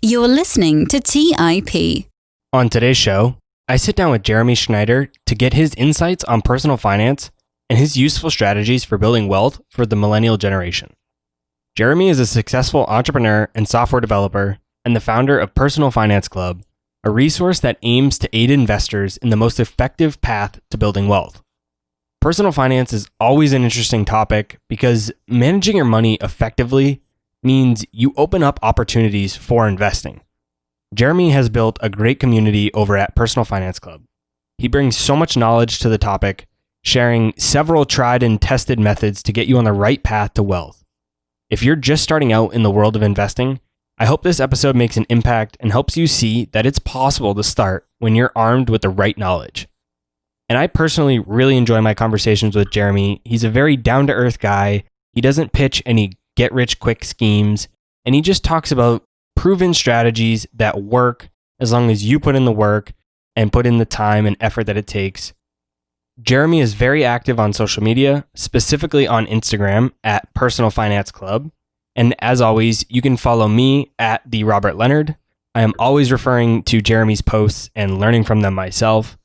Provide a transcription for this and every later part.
You're listening to TIP. On today's show, I sit down with Jeremy Schneider to get his insights on personal finance and his useful strategies for building wealth for the millennial generation. Jeremy is a successful entrepreneur and software developer and the founder of Personal Finance Club, a resource that aims to aid investors in the most effective path to building wealth. Personal finance is always an interesting topic because managing your money effectively means you open up opportunities for investing. Jeremy has built a great community over at Personal Finance Club. He brings so much knowledge to the topic, sharing several tried and tested methods to get you on the right path to wealth. If you're just starting out in the world of investing, I hope this episode makes an impact and helps you see that it's possible to start when you're armed with the right knowledge. And I personally really enjoy my conversations with Jeremy. He's a very down-to-earth guy. He doesn't pitch any get-rich-quick schemes, and he just talks about proven strategies that work as long as you put in the work and put in the time and effort that it takes. Jeremy is very active on social media, specifically on Instagram at Personal Finance Club. And as always, you can follow me at the Robert Leonard. I am always referring to Jeremy's posts and learning from them myself.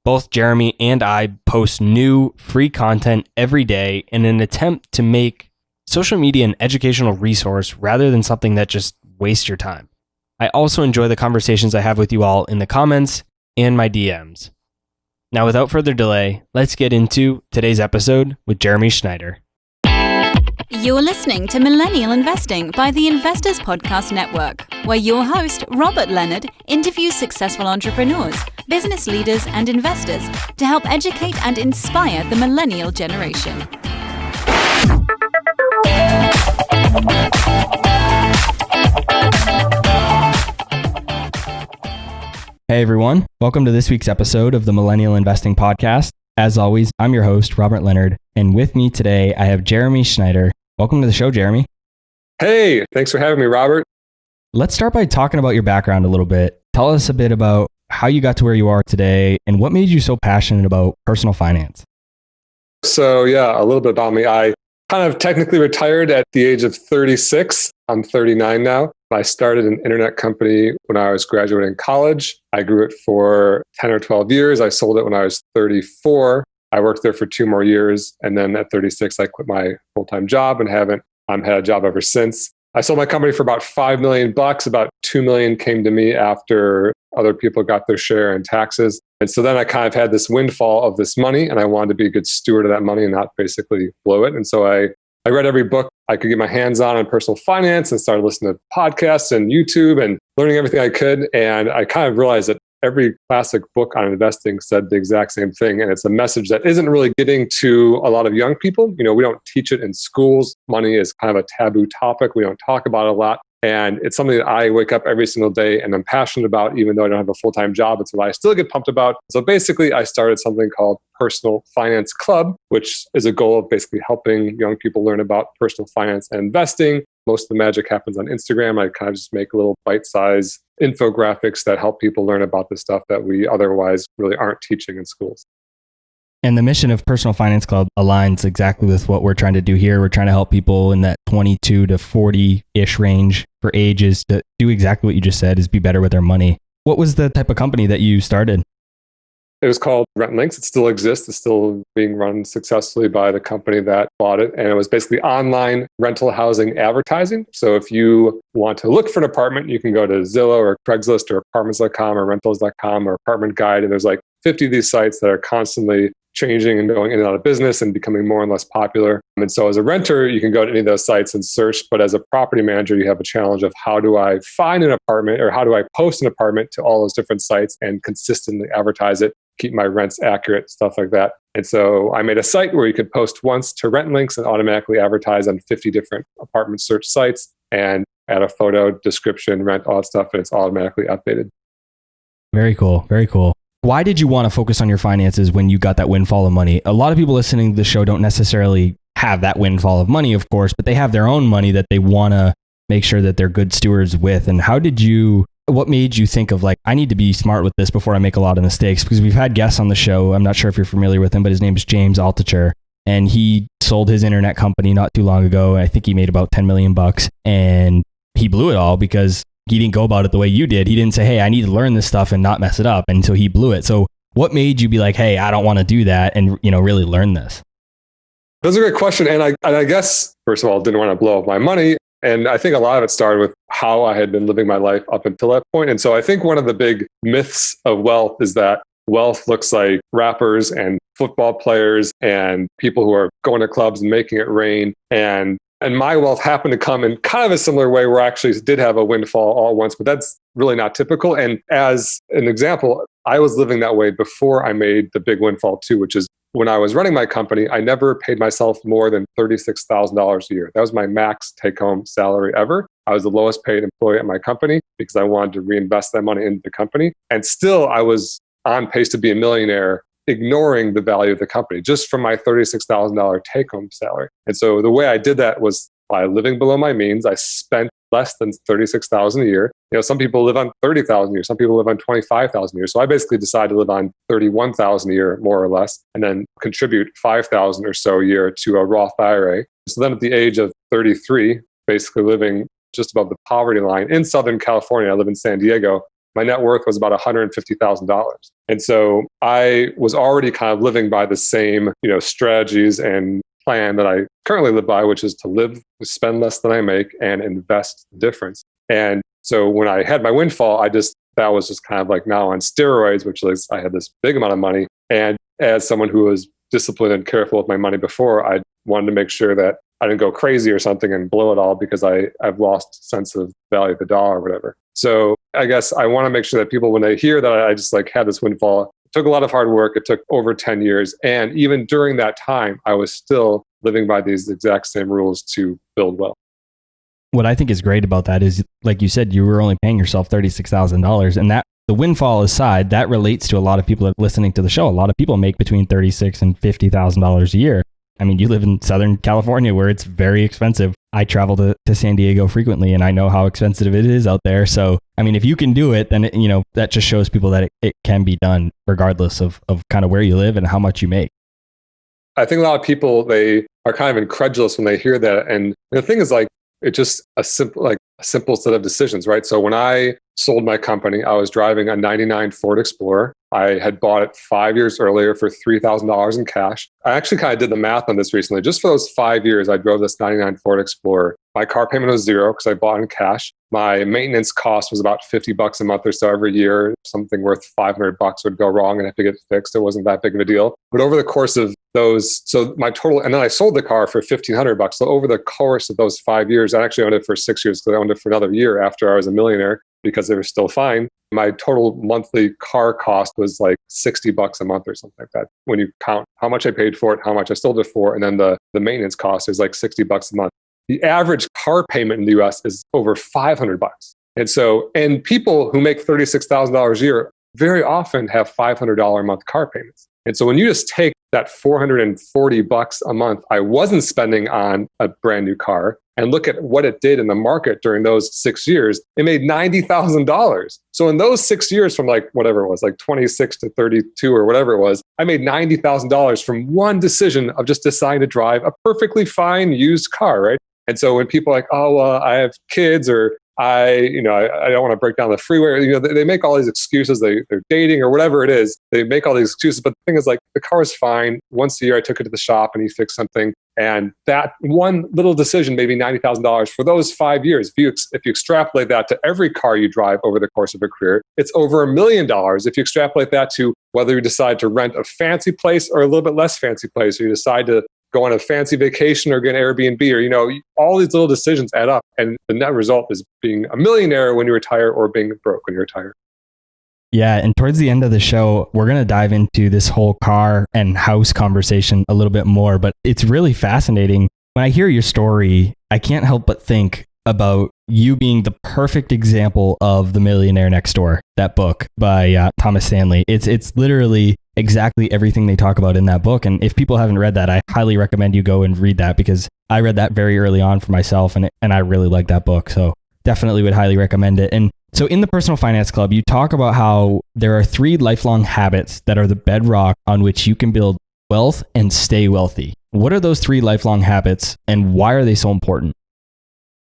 Both Jeremy and I post new free content every day in an attempt to make social media an educational resource rather than something that just wastes your time. I also enjoy the conversations I have with you all in the comments and my DMs. Now, without further delay, let's get into today's episode with Jeremy Schneider. You're listening to Millennial Investing by the Investors Podcast Network, where your host, Robert Leonard, interviews successful entrepreneurs, business leaders, and investors to help educate and inspire the millennial generation. Hey everyone, welcome to this week's episode of the Millennial Investing Podcast. As always, I'm your host, Robert Leonard, and with me today, I have Jeremy Schneider. Welcome to the show, Jeremy. Hey, thanks for having me, Robert. Let's start by talking about your background a little bit. Tell us a bit about how you got to where you are today and what made you so passionate about personal finance. So yeah, a little bit about me. I kind of technically retired at the age of 36. I'm 39 now. I started an internet company when I was graduating college. I grew it for 10 or 12 years. I sold it when I was 34. I worked there for 2 more years. And then at 36, I quit my full-time job and haven't had a job ever since. I sold my company for about $5 million. About $2 million came to me after other people got their share in taxes. And so then I kind of had this windfall of this money, and I wanted to be a good steward of that money and not basically blow it. And so I read every book I could get my hands on personal finance and started listening to podcasts and YouTube and learning everything I could. And I kind of realized that every classic book on investing said the exact same thing. And it's a message that isn't really getting to a lot of young people. You know, we don't teach it in schools. Money is kind of a taboo topic. We don't talk about it a lot. And it's something that I wake up every single day and I'm passionate about, even though I don't have a full-time job. It's what I still get pumped about. So basically, I started something called Personal Finance Club, which is a goal of basically helping young people learn about personal finance and investing. Most of the magic happens on Instagram. I kind of just make little bite-sized infographics that help people learn about the stuff that we otherwise really aren't teaching in schools. And the mission of Personal Finance Club aligns exactly with what we're trying to do here. We're trying to help people in that 22 to 40-ish range for ages to do exactly what you just said, is be better with their money. What was the type of company that you started? It was called Rent Links. It still exists. It's still being run successfully by the company that bought it. And it was basically online rental housing advertising. So if you want to look for an apartment, you can go to Zillow or Craigslist or apartments.com or rentals.com or Apartment Guide. And there's like 50 of these sites that are constantly changing and going in and out of business and becoming more and less popular. And so as a renter, you can go to any of those sites and search. But as a property manager, you have a challenge of how do I find an apartment or how do I post an apartment to all those different sites and consistently advertise it, keep my rents accurate, stuff like that. And so I made a site where you could post once to Rent Links and automatically advertise on 50 different apartment search sites and add a photo, description, rent, all that stuff, and it's automatically updated. Very cool. Very cool. Why did you want to focus on your finances when you got that windfall of money? A lot of people listening to the show don't necessarily have that windfall of money, of course, but they have their own money that they want to make sure that they're good stewards with. And what made you think of like, I need to be smart with this before I make a lot of mistakes? Because we've had guests on the show. I'm not sure if you're familiar with him, but his name is James Altucher. And he sold his internet company not too long ago. I think he made about $10 million and he blew it all because he didn't go about it the way you did. He didn't say, hey, I need to learn this stuff and not mess it up. And so he blew it. So what made you be like, hey, I don't want to do that and, really learn this? That's a great question. And I guess, first of all, didn't want to blow up my money. And I think a lot of it started with how I had been living my life up until that point. And so I think one of the big myths of wealth is that wealth looks like rappers and football players and people who are going to clubs and making it rain. And my wealth happened to come in kind of a similar way where I actually did have a windfall all at once, but that's really not typical. And as an example, I was living that way before I made the big windfall too, which is when I was running my company, I never paid myself more than $36,000 a year. That was my max take-home salary ever. I was the lowest paid employee at my company because I wanted to reinvest that money into the company. And still, I was on pace to be a millionaire, ignoring the value of the company just from my $36,000 take-home salary. And so the way I did that was by living below my means. I spent less than $36,000 a year. Some people live on $30,000 a year. Some people live on $25,000 a year. So I basically decided to live on $31,000 a year, more or less, and then contribute $5,000 or so a year to a Roth IRA. So then at the age of 33, basically living just above the poverty line in Southern California, I live in San Diego, my net worth was about $150,000. And so I was already kind of living by the same, strategies and plan that I currently live by, which is to spend less than I make and invest the difference. And so when I had my windfall, that was just kind of like now on steroids, which is I had this big amount of money. And as someone who was disciplined and careful with my money before, I wanted to make sure that I didn't go crazy or something and blow it all because I've lost sense of value of the dollar or whatever. So I guess I want to make sure that people, when they hear that I just had this windfall, it took a lot of hard work. It took over 10 years. And even during that time, I was still living by these exact same rules to build wealth. What I think is great about that is, like you said, you were only paying yourself $36,000. And that, the windfall aside, that relates to a lot of people that are listening to the show. A lot of people make between $36,000 and $50,000 a year. I mean, you live in Southern California where it's very expensive. I travel to San Diego frequently and I know how expensive it is out there. So, I mean, if you can do it, then, that just shows people that it can be done regardless of kind of where you live and how much you make. I think a lot of people, they are kind of incredulous when they hear that. And the thing is, it's just a simple set of decisions, right? So when I sold my company, I was driving a 99 Ford Explorer. I had bought it 5 years earlier for $3,000 in cash. I actually kind of did the math on this recently. Just for those 5 years, I drove this 99 Ford Explorer. My car payment was zero because I bought in cash. My maintenance cost was about $50 a month or so every year. Something worth $500 would go wrong and have to get fixed. It wasn't that big of a deal. But over the course of those, so my total, and then I sold the car for $1,500. So over the course of those 5 years, I actually owned it for 6 years because I owned it for another year after I was a millionaire because they were still fine. My total monthly car cost was like $60 a month or something like that. When you count how much I paid for it, how much I sold it for, and then the maintenance cost is like $60 a month. The average car payment in the US is over $500. And people who make $36,000 a year very often have $500 a month car payments. And so when you just take that $440 a month I wasn't spending on a brand new car and look at what it did in the market during those 6 years, it made $90,000. So in those 6 years from whatever it was, 26 to 32 or whatever it was, I made $90,000 from one decision of just deciding to drive a perfectly fine used car, right? And so when people are like, oh, well, I have kids or I don't want to break down the freeway. They make all these excuses. They're dating or whatever it is. They make all these excuses. But the thing is, the car is fine. Once a year, I took it to the shop and he fixed something. And that one little decision made me $90,000 for those 5 years. If you extrapolate that to every car you drive over the course of a career, it's over $1 million. If you extrapolate that to whether you decide to rent a fancy place or a little bit less fancy place, or you decide to go on a fancy vacation or get an Airbnb, or, all these little decisions add up. And the net result is being a millionaire when you retire or being broke when you retire. Yeah. And towards the end of the show, we're going to dive into this whole car and house conversation a little bit more, but it's really fascinating. When I hear your story, I can't help but think about you being the perfect example of The Millionaire Next Door, that book by Thomas Stanley. It's literally exactly everything they talk about in that book. And if people haven't read that, I highly recommend you go and read that because I read that very early on for myself and I really like that book. So definitely would highly recommend it. And so in the Personal Finance Club, you talk about how there are 3 lifelong habits that are the bedrock on which you can build wealth and stay wealthy. What are those 3 lifelong habits and why are they so important?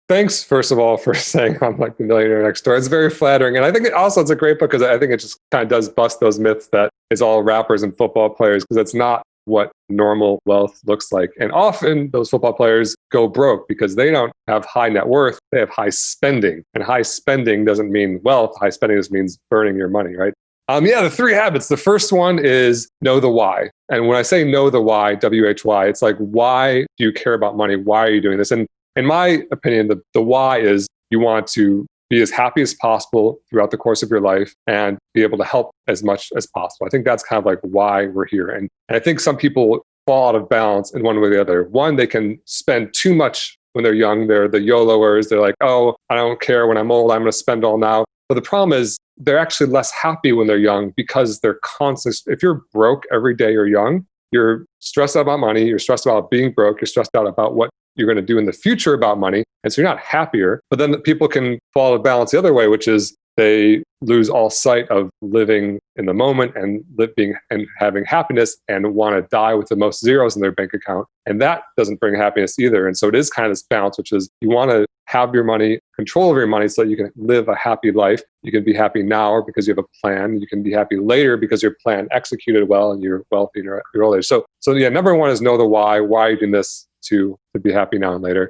Thanks, first of all, for saying I'm like the millionaire next door. It's very flattering. And I think it's a great book because I think it just kind of does bust those myths that it's all rappers and football players, because it's not what normal wealth looks like. And often those football players go broke because they don't have high net worth. They have high spending. And high spending doesn't mean wealth. High spending just means burning your money, right? The 3 habits. The first one is know the why. And when I say know the why, WHY, it's like, why do you care about money? Why are you doing this? And in my opinion, the why is you want to be as happy as possible throughout the course of your life and be able to help as much as possible. I think that's kind of like why we're here. And I think some people fall out of balance in one way or the other. One, they can spend too much when they're young. They're the YOLOers. They're like, oh, I don't care. When I'm old, I'm going to spend all now. But the problem is they're actually less happy when they're young because they're constant. If you're broke every day you're young, you're stressed out about money. You're stressed about being broke. You're stressed out about what you're going to do in the future about money. And so you're not happier. But then people can fall out of balance the other way, which is they lose all sight of living in the moment and living and having happiness and want to die with the most zeros in their bank account. And that doesn't bring happiness either. And so it is kind of this balance, which is you want to have your money, control over your money so that you can live a happy life. You can be happy now because you have a plan. You can be happy later because your plan executed well and you're wealthy in your old age. So number one is know the why. Why are you doing this to be happy now and later?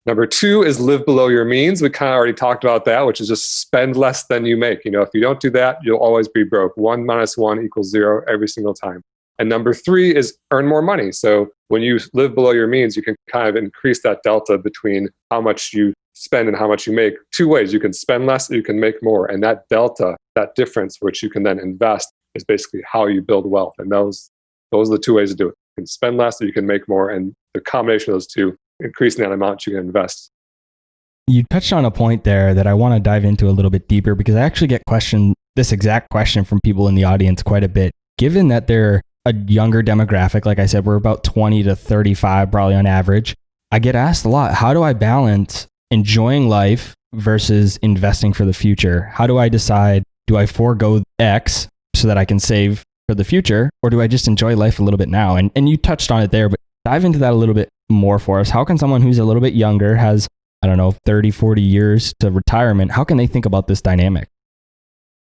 Number 2 is live below your means. We kind of already talked about that, which is just spend less than you make. If you don't do that, you'll always be broke. 1 minus 1 equals 0 every single time. And number 3 is earn more money. So when you live below your means, you can kind of increase that delta between how much you spend and how much you make 2 ways. You can spend less, or you can make more. And that delta, that difference, which you can then invest, is basically how you build wealth. And those are the 2 ways to do it. You can spend less, or you can make more. And the combination of those two, increasing that amount you can invest. You touched on a point there that I want to dive into a little bit deeper, because I actually get this exact question from people in the audience quite a bit. Given that they're a younger demographic, like I said, we're about 20 to 35 probably on average, I get asked a lot, how do I balance enjoying life versus investing for the future? How do I decide, do I forego X so that I can save for the future, or do I just enjoy life a little bit now? And you touched on it there, but dive into that a little bit more for us. How can someone who's a little bit younger, has, 30, 40 years to retirement, how can they think about this dynamic?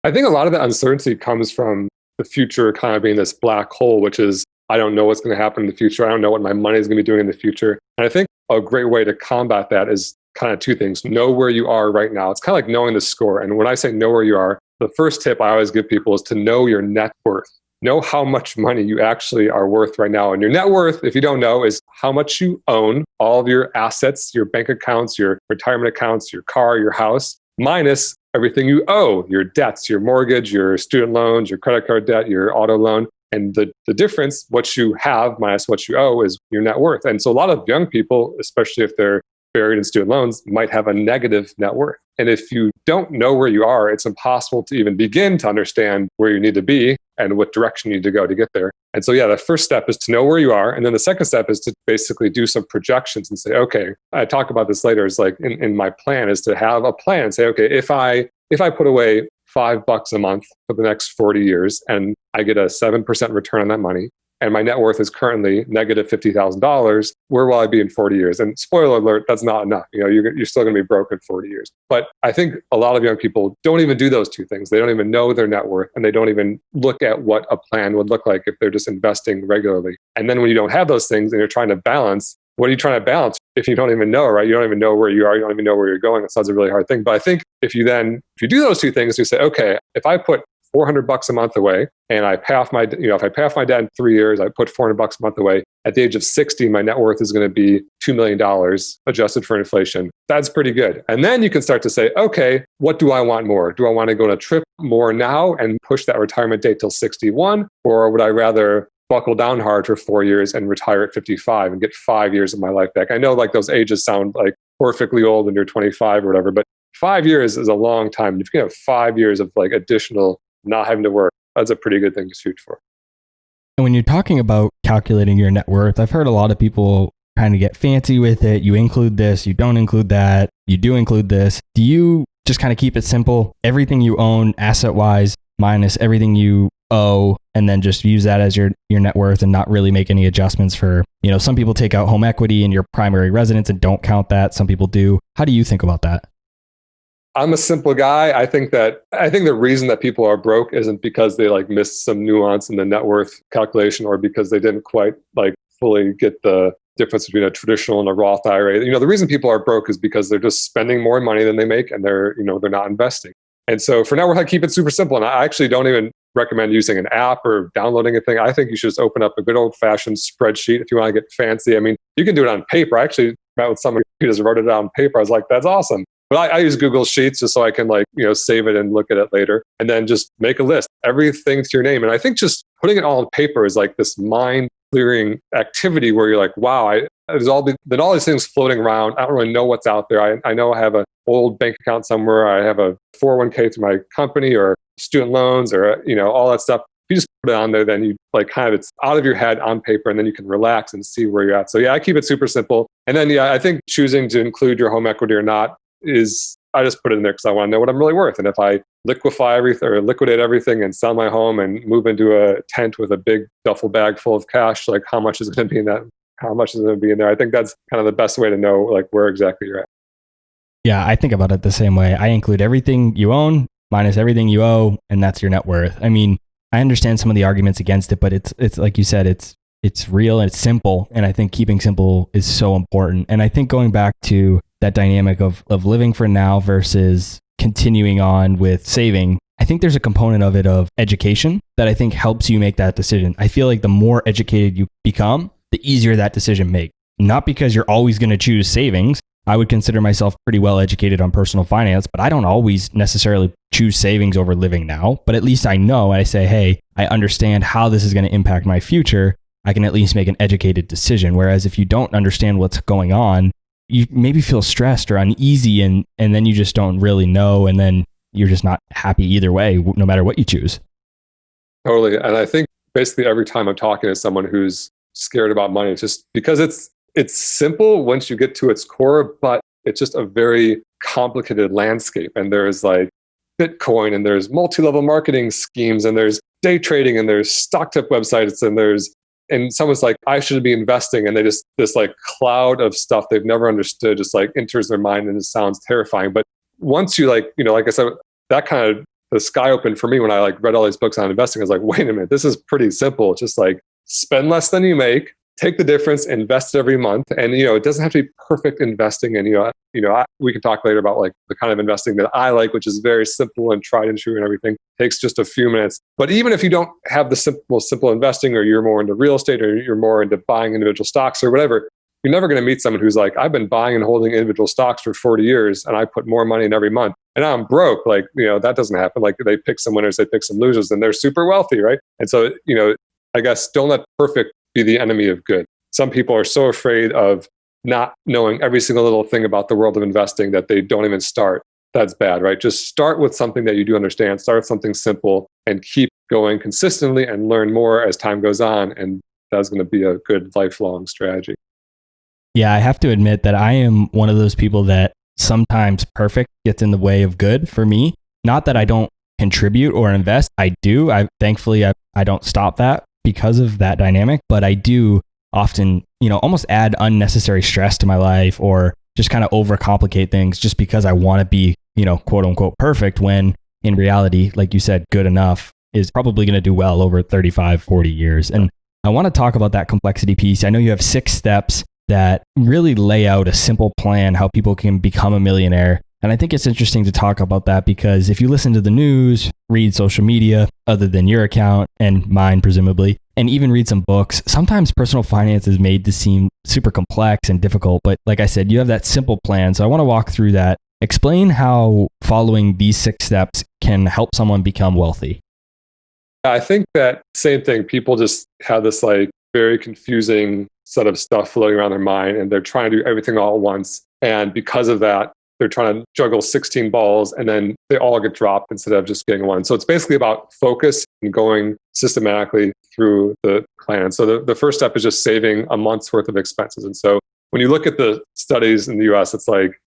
I think a lot of the uncertainty comes from the future kind of being this black hole, which is, I don't know what's going to happen in the future. I don't know what my money is going to be doing in the future. And I think a great way to combat that is kind of 2 things. Know where you are right now. It's kind of like knowing the score. And when I say know where you are, the first tip I always give people is to know your net worth. Know how much money you actually are worth right now. And your net worth, if you don't know, is how much you own, all of your assets, your bank accounts, your retirement accounts, your car, your house, minus everything you owe, your debts, your mortgage, your student loans, your credit card debt, your auto loan. And the difference, what you have minus what you owe, is your net worth. And so a lot of young people, especially if they're buried in student loans, might have a negative net worth. And if you don't know where you are, it's impossible to even begin to understand where you need to be and what direction you need to go to get there. And so, the first step is to know where you are. And then the second step is to basically do some projections and say, okay, I talk about this later. It's like in my plan is to have a plan and say, okay, if I put away $5 a month for the next 40 years and I get a 7% return on that money, and my net worth is currently negative $50,000, where will I be in 40 years? And spoiler alert, that's not enough. You're still going to be broke in 40 years. But I think a lot of young people don't even do those 2 things. They don't even know their net worth, and they don't even look at what a plan would look like if they're just investing regularly. And then when you don't have those things and you're trying to balance, what are you trying to balance if you don't even know, right? You don't even know where you are. You don't even know where you're going. It sounds a really hard thing. But I think if you do those 2 things, you say, okay, if I put $400 a month away, and I pay off my, if I pay off my debt in 3 years, I put $400 a month away. At the age of 60, my net worth is going to be $2 million adjusted for inflation. That's pretty good. And then you can start to say, okay, what do I want more? Do I want to go on a trip more now and push that retirement date till 61? Or would I rather buckle down hard for 4 years and retire at 55 and get 5 years of my life back? I know like those ages sound like perfectly old when you're 25 or whatever, but 5 years is a long time. If you can have 5 years of like additional not having to work, that's a pretty good thing to shoot for. And when you're talking about calculating your net worth, I've heard a lot of people kind of get fancy with it. You include this, you don't include that, you do include this. Do you just kind of keep it simple? Everything you own asset-wise minus everything you owe and then just use that as your net worth and not really make any adjustments for, some people take out home equity in your primary residence and don't count that. Some people do. How do you think about that? I'm a simple guy. I think the reason that people are broke isn't because they missed some nuance in the net worth calculation or because they didn't quite fully get the difference between a traditional and a Roth IRA. The reason people are broke is because they're just spending more money than they make and they're not investing. And so for net worth, I keep it super simple. And I actually don't even recommend using an app or downloading a thing. I think you should just open up a good old fashioned spreadsheet if you want to get fancy. I mean, you can do it on paper. I actually met with somebody who just wrote it out on paper. I was like, that's awesome. But I use Google Sheets just so I can save it and look at it later and then just make a list, everything to your name. And I think just putting it all on paper is this mind clearing activity where you're like, wow, there's all these things floating around. I don't really know what's out there. I know I have an old bank account somewhere. I have a 401k through my company or student loans or, all that stuff. If you just put it on there, then you it's out of your head on paper and then you can relax and see where you're at. So yeah, I keep it super simple. And then, I think choosing to include your home equity or not I just put it in there because I want to know what I'm really worth. And if I liquidate everything and sell my home and move into a tent with a big duffel bag full of cash, how much is it going to be in that? How much is it going to be in there? I think that's kind of the best way to know where exactly you're at. Yeah, I think about it the same way. I include everything you own minus everything you owe, and that's your net worth. I mean, I understand some of the arguments against it, but it's like you said, it's real and it's simple. And I think keeping simple is so important. And I think going back to that dynamic of living for now versus continuing on with saving, I think there's a component of it of education that I think helps you make that decision. I feel like the more educated you become, the easier that decision makes. Not because you're always going to choose savings. I would consider myself pretty well educated on personal finance, but I don't always necessarily choose savings over living now. But at least I know, I say, hey, I understand how this is going to impact my future. I can at least make an educated decision. Whereas if you don't understand what's going on, you maybe feel stressed or uneasy and then you just don't really know. And then you're just not happy either way, no matter what you choose. Totally. And I think basically every time I'm talking to someone who's scared about money, it's just because it's simple once you get to its core, but it's just a very complicated landscape. And there's Bitcoin and there's multi-level marketing schemes and there's day trading and there's stock tip websites and someone's like, I should be investing. And they just, this cloud of stuff they've never understood just enters their mind and it sounds terrifying. But once you like I said, that kind of, the sky opened for me when I read all these books on investing. I was like, wait a minute, this is pretty simple. It's just spend less than you make, take the difference, invest every month. And, it doesn't have to be perfect investing. And, we can talk later about the kind of investing that I like, which is very simple and tried and true and everything. Takes just a few minutes. But even if you don't have the simple investing, or you're more into real estate, or you're more into buying individual stocks or whatever, you're never going to meet someone who's I've been buying and holding individual stocks for 40 years and I put more money in every month and now I'm broke. That doesn't happen. They pick some winners, they pick some losers, and they're super wealthy, right? And so, I guess don't let perfect be the enemy of good. Some people are so afraid of not knowing every single little thing about the world of investing that they don't even start. That's bad, right? Just start with something that you do understand, start with something simple and keep going consistently and learn more as time goes on. And that's going to be a good lifelong strategy. Yeah, I have to admit that I am one of those people that sometimes perfect gets in the way of good for me. Not that I don't contribute or invest. I do. Thankfully, I don't stop that because of that dynamic, but I do often, almost add unnecessary stress to my life or just kind of overcomplicate things just because I want to be, quote unquote perfect, when in reality, like you said, good enough is probably going to do well over 35, 40 years. And I want to talk about that complexity piece. I know you have 6 steps that really lay out a simple plan how people can become a millionaire. And I think it's interesting to talk about that because if you listen to the news, read social media other than your account and mine, presumably, and even read some books, sometimes personal finance is made to seem super complex and difficult. But like I said, you have that simple plan. So I want to walk through that. Explain how following these 6 steps can help someone become wealthy. I think that same thing. People just have this very confusing set of stuff floating around their mind and they're trying to do everything all at once. And because of that, they're trying to juggle 16 balls and then they all get dropped instead of just getting one. So it's basically about focus and going systematically through the plan. So the first step is just saving a month's worth of expenses. And so when you look at the studies in the US, it's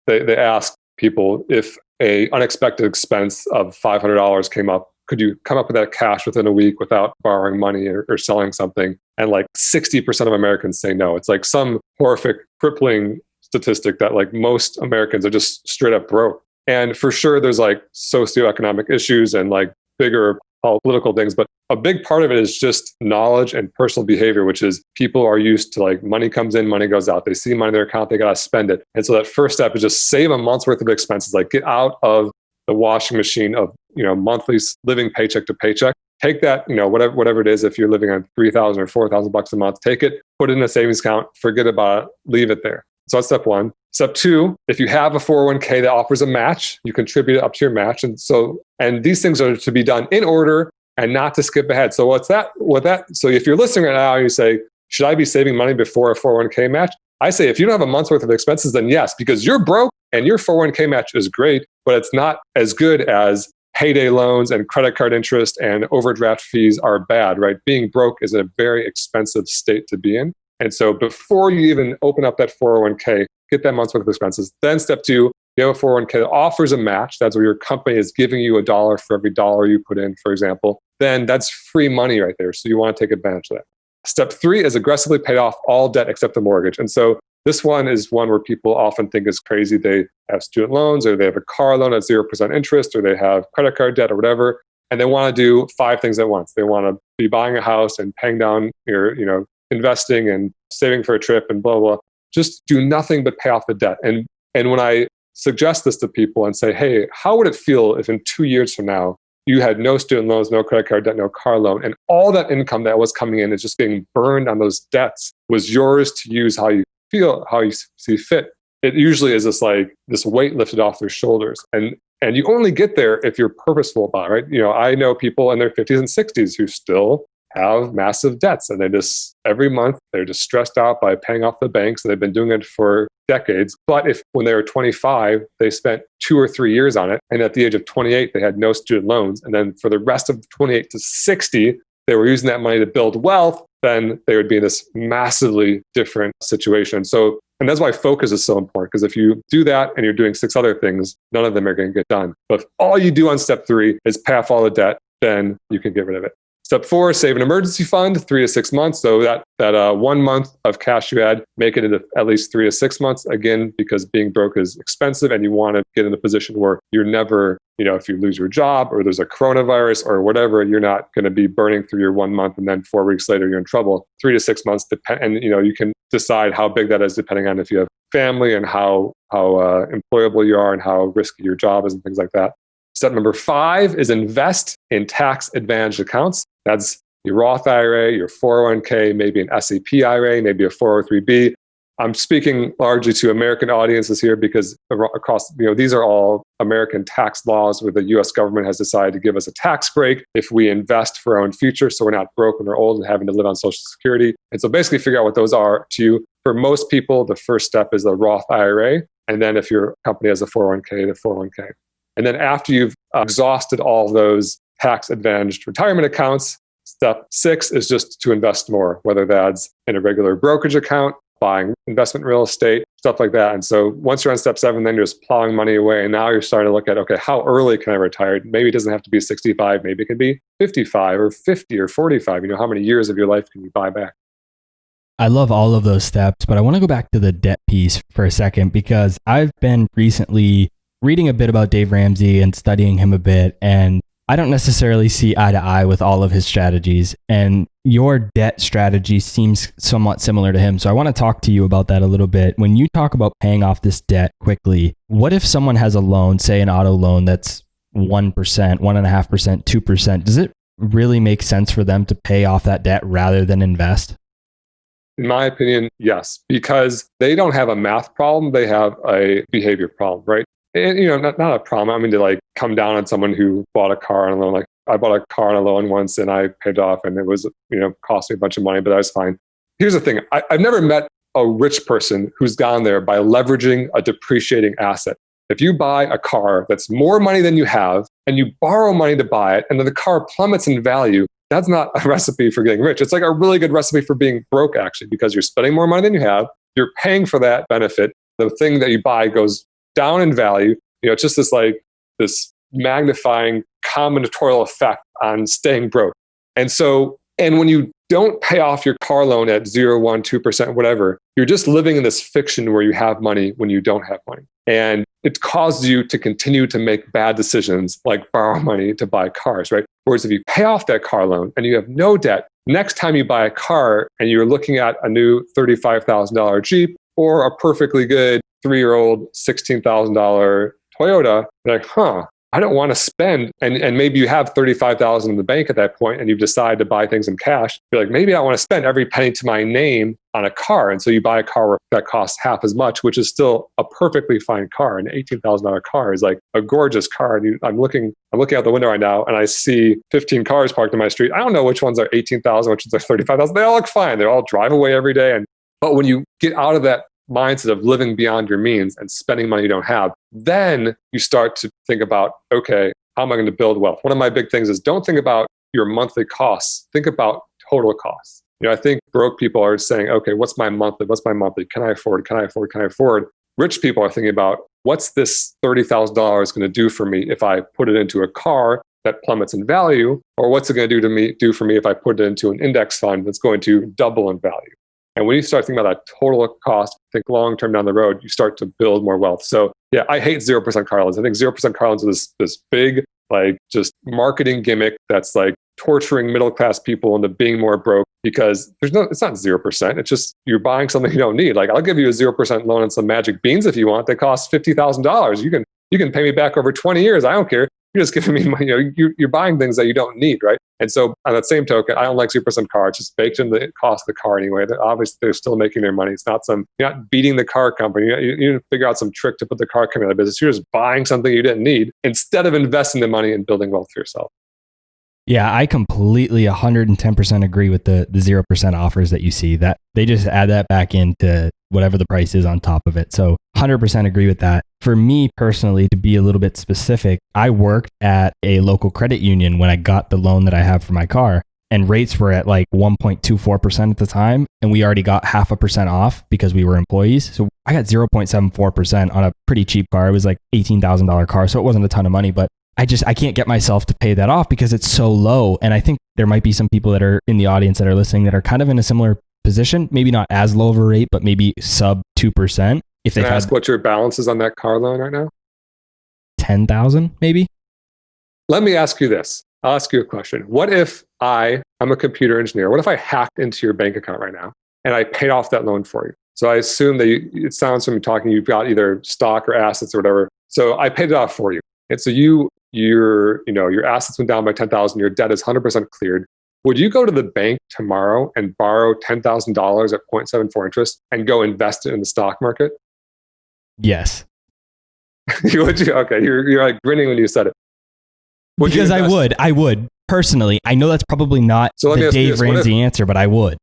they ask people if a unexpected expense of $500 came up, could you come up with that cash within a week without borrowing money or selling something? And like 60% of Americans say no. It's like some horrific, crippling statistic that like most Americans are just straight up broke. And for sure, there's like socioeconomic issues and like bigger political things. But a big part of it is just knowledge and personal behavior, which is people are used to like money comes in, money goes out. They see money in their account, they got to spend it. And so that first step is just save a month's worth of expenses, like get out of the washing machine of, monthly living paycheck to paycheck. Take that, whatever it is, if you're living on $3,000 or $4,000 a month, take it, put it in a savings account, forget about it, leave it there. So that's step one. Step two, if you have a 401k that offers a match, you contribute it up to your match. And these things are to be done in order and not to skip ahead. So so if you're listening right now and you say, should I be saving money before a 401k match? I say, if you don't have a month's worth of expenses, then yes, because you're broke and your 401k match is great, but it's not as good as payday loans and credit card interest and overdraft fees are bad, right? Being broke is a very expensive state to be in. And so before you even open up that 401k, get that month's worth of expenses. Then step two, you have a 401k that offers a match. That's where your company is giving you $1 for every dollar you put in, for example. Then that's free money right there. So you want to take advantage of that. Step three is aggressively pay off all debt except the mortgage. And so this one is one where people often think is crazy. They have student loans or they have a car loan at 0% interest or they have credit card debt or whatever. And they want to do 5 things at once. They want to be buying a house and paying down your, investing and saving for a trip and blah, blah. Just do nothing but pay off the debt. And when I suggest this to people and say, hey, how would it feel if in 2 years from now, you had no student loans, no credit card debt, no car loan, and all that income that was coming in is just being burned on those debts was yours to use how you feel, how you see fit. It usually is this weight lifted off their shoulders. And you only get there if you're purposeful about it, right? I know people in their 50s and 60s who still have massive debts and they just, every month, they're just stressed out by paying off the banks and they've been doing it for decades. But if when they were 25, they spent 2 or 3 years on it, and at the age of 28, they had no student loans, and then for the rest of 28 to 60, they were using that money to build wealth, then they would be in this massively different situation. So, and that's why focus is so important, because if you do that and you're doing 6 other things, none of them are going to get done. But if all you do on step 3 is pay off all the debt, then you can get rid of it. Step 4, save an emergency fund, 3 to 6 months. So that 1 month of cash you had, make it into at least 3 to 6 months. Again, because being broke is expensive and you want to get in a position where you're never, if you lose your job or there's a coronavirus or whatever, you're not going to be burning through your 1 month and then 4 weeks later you're in trouble. 3 to 6 months, and you can decide how big that is depending on if you have family and how employable you are and how risky your job is and things like that. Step number 5 is invest in tax advantaged accounts. That's your Roth IRA, your 401k, maybe an SEP IRA, maybe a 403b. I'm speaking largely to American audiences here because across, these are all American tax laws where the US government has decided to give us a tax break if we invest for our own future. So we're not broke when we're old and having to live on Social Security. And so basically figure out what those are to you. For most people, the first step is the Roth IRA. And then if your company has a 401k, the 401k. And then after you've exhausted all those tax advantaged retirement accounts, step 6 is just to invest more, whether that's in a regular brokerage account, buying investment real estate, stuff like that. And so once you're on step 7, then you're just plowing money away. And now you're starting to look at, okay, how early can I retire? Maybe it doesn't have to be 65. Maybe it can be 55 or 50 or 45. How many years of your life can you buy back? I love all of those steps, but I want to go back to the debt piece for a second because I've been recently reading a bit about Dave Ramsey and studying him a bit, and I don't necessarily see eye to eye with all of his strategies, and your debt strategy seems somewhat similar to him. So I want to talk to you about that a little bit. When you talk about paying off this debt quickly, what if someone has a loan, say an auto loan that's 1%, 1.5%, 2%? Does it really make sense for them to pay off that debt rather than invest? In my opinion, yes, because they don't have a math problem. They have a behavior problem, right? And, not a problem. I mean, to come down on someone who bought a car on a loan. Like I bought a car on a loan once and I paid off and it was, cost me a bunch of money, but that was fine. Here's the thing. I've never met a rich person who's gone there by leveraging a depreciating asset. If you buy a car that's more money than you have and you borrow money to buy it and then the car plummets in value, that's not a recipe for getting rich. It's like a really good recipe for being broke, actually, because you're spending more money than you have. You're paying for that benefit. The thing that you buy goes down in value. It's just this magnifying combinatorial effect on staying broke. And so, and when you don't pay off your car loan at 0, 1, 2%, whatever, you're just living in this fiction where you have money when you don't have money. And it causes you to continue to make bad decisions like borrow money to buy cars, right? Whereas if you pay off that car loan and you have no debt, next time you buy a car and you're looking at a new $35,000 Jeep or a perfectly good 3-year-old $16,000 Toyota, you're like, I don't want to spend, and maybe you have $35,000 in the bank at that point and you've decided to buy things in cash. You're like, maybe I want to spend every penny to my name on a car. And so you buy a car that costs half as much, which is still a perfectly fine car. An $18,000 car is like a gorgeous car. And I'm looking out the window right now and I see 15 cars parked on my street. I don't know which ones are 18,000, which ones are 35,000. They all look fine. They all drive away every day. But when you get out of that mindset of living beyond your means and spending money you don't have, then you start to think about, okay, how am I going to build wealth? One of my big things is don't think about your monthly costs. Think about total costs. I think broke people are saying, okay, what's my monthly? Can I afford? Rich people are thinking about, what's this $30,000 going to do for me if I put it into a car that plummets in value? Or what's it going to do for me if I put it into an index fund that's going to double in value? And when you start thinking about that total cost, think long-term down the road, you start to build more wealth. So yeah, I hate 0% car loans. I think 0% car loans is this big, like just marketing gimmick that's like torturing middle-class people into being more broke because it's not 0%. It's just you're buying something you don't need. Like I'll give you a 0% loan on some magic beans if you want. They cost $50,000. You can pay me back over 20 years. I don't care. You're just giving me money. You're buying things that you don't need, right? And so on that same token, I don't like 0% car. It's just baked into the cost of the car anyway. Obviously, they're still making their money. It's not you're not beating the car company. You didn't figure out some trick to put the car company out of business. You're just buying something you didn't need instead of investing the money and building wealth for yourself. Yeah, I completely 110% agree with the 0% offers that you see. That they just add that back into whatever the price is on top of it. So 100% agree with that. For me personally, to be a little bit specific, I worked at a local credit union when I got the loan that I have for my car, and rates were at like 1.24% at the time. And we already got 0.5% off because we were employees. So I got 0.74% on a pretty cheap car. It was like $18,000 car. So it wasn't a ton of money, but I can't get myself to pay that off because it's so low. And I think there might be some people that are in the audience that are listening that are kind of in a similar position, maybe not as low of a rate, but maybe sub 2%. If Can I ask what your balance is on that car loan right now? 10,000 maybe. Let me ask you this. I'll ask you a question. What if I'm a computer engineer? What if I hacked into your bank account right now and I paid off that loan for you? So I assume that it sounds from you talking, you've got either stock or assets or whatever. So I paid it off for you. And so your assets went down by 10,000, your debt is 100% cleared. Would you go to the bank tomorrow and borrow $10,000 at 0.74 interest and go invest it in the stock market? Yes. Would you? Okay, you're like grinning when you said it. Because I would personally. I know that's probably not the Dave Ramsey answer, but I would.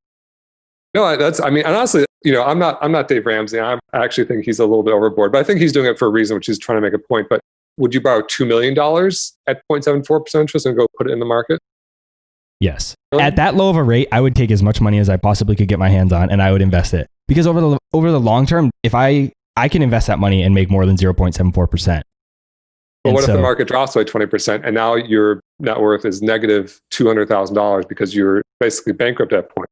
No, and honestly, I'm not Dave Ramsey. I actually think he's a little bit overboard, but I think he's doing it for a reason, which he's trying to make a point. But would you borrow $2 million at 0.74% interest and go put it in the market? Yes. Really? At that low of a rate, I would take as much money as I possibly could get my hands on and I would invest it. Because over the long term, if I can invest that money and make more than 0.74%. But what if the market drops by 20% and now your net worth is negative $200,000 because you're basically bankrupt at that point?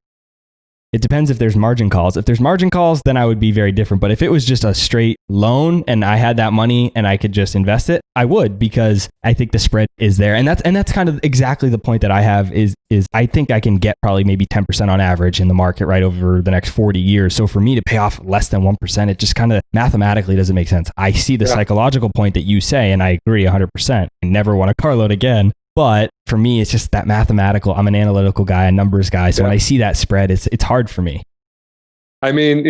It depends if there's margin calls. If there's margin calls, then I would be very different. But if it was just a straight loan and I had that money and I could just invest it, I would, because I think the spread is there. And that's kind of exactly the point that I have is I think I can get probably maybe 10% on average in the market right over the next 40 years. So for me to pay off less than 1%, it just kind of mathematically doesn't make sense. I see the psychological point that you say, and I agree 100%. I never want a car loan again. But for me, it's just that mathematical. I'm an analytical guy, a numbers guy. So when I see that spread, it's hard for me. I mean,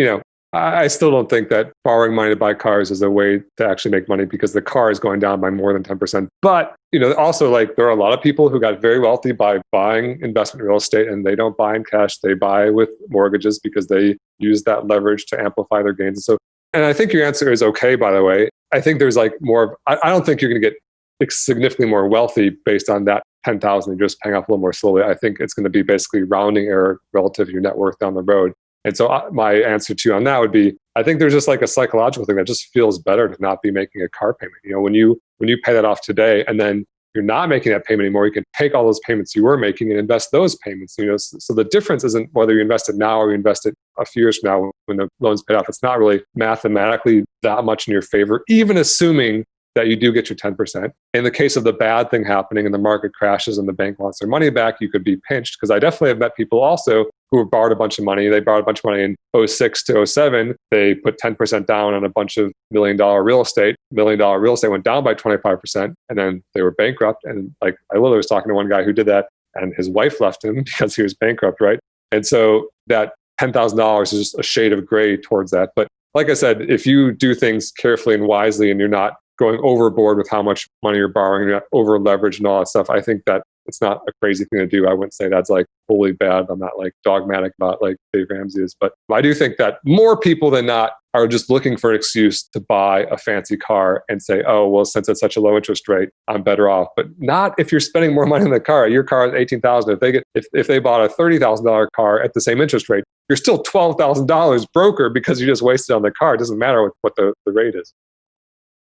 I still don't think that borrowing money to buy cars is a way to actually make money because the car is going down by more than 10%. But, also like there are a lot of people who got very wealthy by buying investment real estate and they don't buy in cash. They buy with mortgages because they use that leverage to amplify their gains. And I think your answer is okay, by the way. I think there's like I don't think you're going to get significantly more wealthy based on that 10,000 and just paying off a little more slowly. I think it's going to be basically rounding error relative to your net worth down the road. And so my answer to you on that would be, I think there's just like a psychological thing that just feels better to not be making a car payment. When you pay that off today and then you're not making that payment anymore, you can take all those payments you were making and invest those payments. So the difference isn't whether you invest it now or you invest it a few years from now when the loan's paid off. It's not really mathematically that much in your favor, even assuming that you do get your 10%. In the case of the bad thing happening and the market crashes and the bank wants their money back, you could be pinched. Because I definitely have met people also who have borrowed a bunch of money. They borrowed a bunch of money in 06 to 07. They put 10% down on a bunch of $1 million real estate. $1 million real estate went down by 25%, and then they were bankrupt. And like I literally was talking to one guy who did that, and his wife left him because he was bankrupt, right? And so that $10,000 is just a shade of gray towards that. But like I said, if you do things carefully and wisely, and you're not going overboard with how much money you're borrowing, you're not over leveraged and all that stuff, I think that it's not a crazy thing to do. I wouldn't say that's like wholly bad. I'm not like dogmatic about like Dave Ramsey is, but I do think that more people than not are just looking for an excuse to buy a fancy car and say, oh, well, since it's such a low interest rate, I'm better off. But not if you're spending more money on the car. Your car is $18,000. If they bought a $30,000 car at the same interest rate, you're still $12,000 broker because you just wasted on the car. It doesn't matter what the rate is.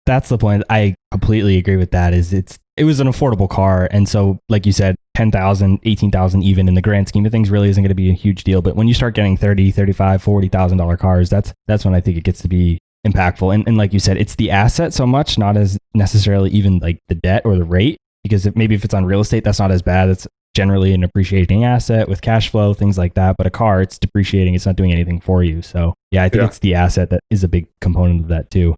That's the point. I completely agree with that. It was an affordable car. And so, like you said, $10,000, $18,000 even in the grand scheme of things really isn't going to be a huge deal. But when you start getting $30,000, $35,000, $40,000 cars, that's when I think it gets to be impactful. And like you said, it's the asset so much, not as necessarily even like the debt or the rate. Because if it's on real estate, that's not as bad. It's generally an appreciating asset with cash flow, things like that. But a car, it's depreciating. It's not doing anything for you. So yeah, I think it's the asset that is a big component of that too.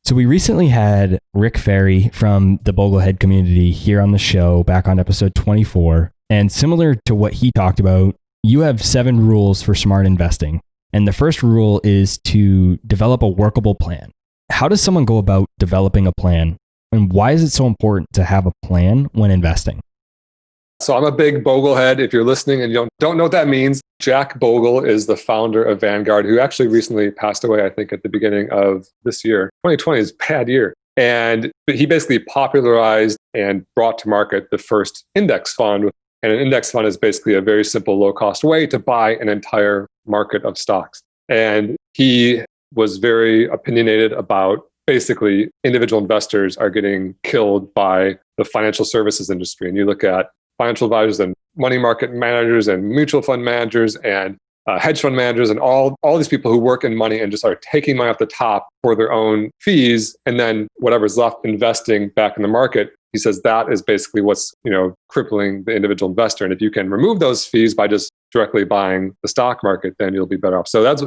So we recently had Rick Ferry from the Boglehead community here on the show back on episode 24. And similar to what he talked about, you have 7 rules for smart investing. And the first rule is to develop a workable plan. How does someone go about developing a plan? And why is it so important to have a plan when investing? So I'm a big Boglehead. If you're listening and you don't know what that means, Jack Bogle is the founder of Vanguard, who actually recently passed away, I think, at the beginning of this year. 2020 is a bad year. And he basically popularized and brought to market the first index fund. And an index fund is basically a very simple, low-cost way to buy an entire market of stocks. And he was very opinionated about basically individual investors are getting killed by the financial services industry. And you look at financial advisors and money market managers and mutual fund managers and hedge fund managers and all these people who work in money and just are taking money off the top for their own fees, and then whatever's left investing back in the market. He says that is basically what's crippling the individual investor. And if you can remove those fees by just directly buying the stock market, then you'll be better off. So that's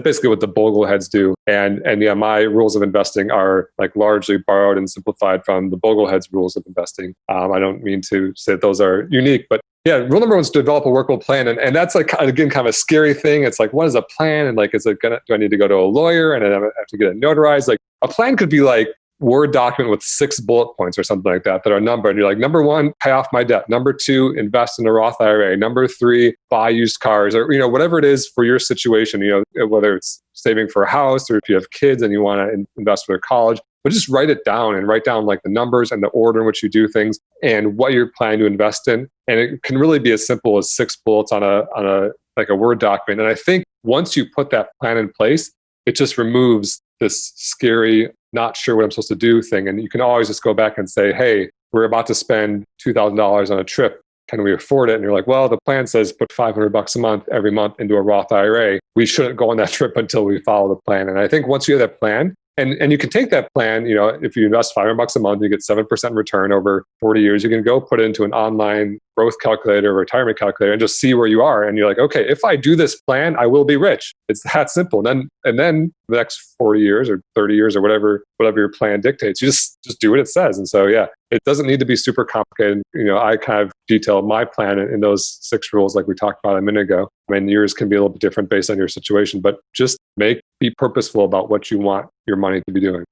basically what the Bogleheads do. And yeah, my rules of investing are like largely borrowed and simplified from the Bogleheads rules of investing. I don't mean to say that those are unique, but yeah, rule number 1 is to develop a workable plan. And that's like, again, kind of a scary thing. It's like, what is a plan? And like, do I need to go to a lawyer and then I have to get it notarized? Like a plan could be like Word document with 6 bullet points or something like that are numbered. And you're like, number 1, pay off my debt. Number 2, invest in a Roth IRA. Number 3, buy used cars, or whatever it is for your situation. Whether it's saving for a house or if you have kids and you want to invest for their college. But just write it down and write down like the numbers and the order in which you do things and what you're planning to invest in. And it can really be as simple as 6 bullets on a Word document. And I think once you put that plan in place, it just removes this scary, not sure what I'm supposed to do thing. And you can always just go back and say, hey, we're about to spend $2,000 on a trip. Can we afford it? And you're like, well, the plan says put $500 a month every month into a Roth IRA. We shouldn't go on that trip until we follow the plan. And I think once you have that plan, and you can take that plan, if you invest $500 a month, you get 7% return over 40 years. You can go put it into an online growth calculator, retirement calculator, and just see where you are. And you're like, okay, if I do this plan, I will be rich. It's that simple. And then the next 40 years or 30 years or whatever your plan dictates, you just do what it says. And so, yeah, it doesn't need to be super complicated. I kind of detailed my plan in those 6 rules like we talked about a minute ago. I mean, yours can be a little bit different based on your situation, but just be purposeful about what you want your money to be doing.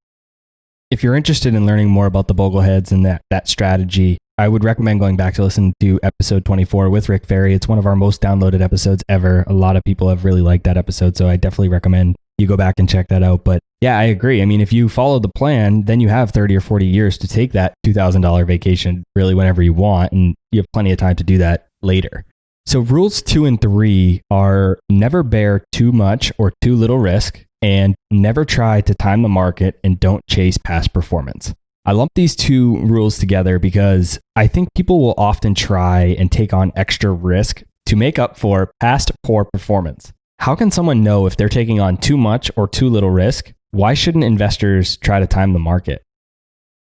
If you're interested in learning more about the Bogleheads and that strategy, I would recommend going back to listen to episode 24 with Rick Ferry. It's one of our most downloaded episodes ever. A lot of people have really liked that episode, so I definitely recommend you go back and check that out. But yeah, I agree. I mean, if you follow the plan, then you have 30 or 40 years to take that $2,000 vacation really whenever you want, and you have plenty of time to do that later. So rules 2 and 3 are never bear too much or too little risk, and never try to time the market, and don't chase past performance. I lump these two rules together because I think people will often try and take on extra risk to make up for past poor performance. How can someone know if they're taking on too much or too little risk? Why shouldn't investors try to time the market?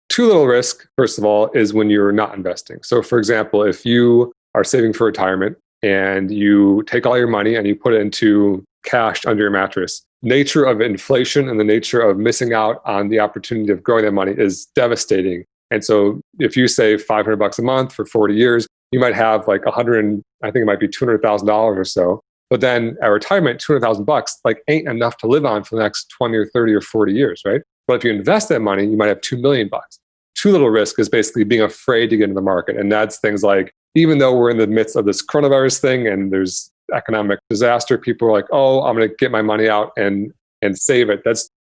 Too little risk, first of all, is when you're not investing. So for example, if you are saving for retirement and you take all your money and you put it into cash under your mattress, nature of inflation and the nature of missing out on the opportunity of growing that money is devastating. And so if you save $500 a month for 40 years, you might have like I think it might be $200,000 or so. But then at retirement, $200,000 like ain't enough to live on for the next 20 or 30 or 40 years, right? But if you invest that money, you might have $2 million. Too little risk is basically being afraid to get into the market. And that's things like, even though we're in the midst of this coronavirus thing and there's economic disaster, people are like, oh, I'm going to get my money out and save it.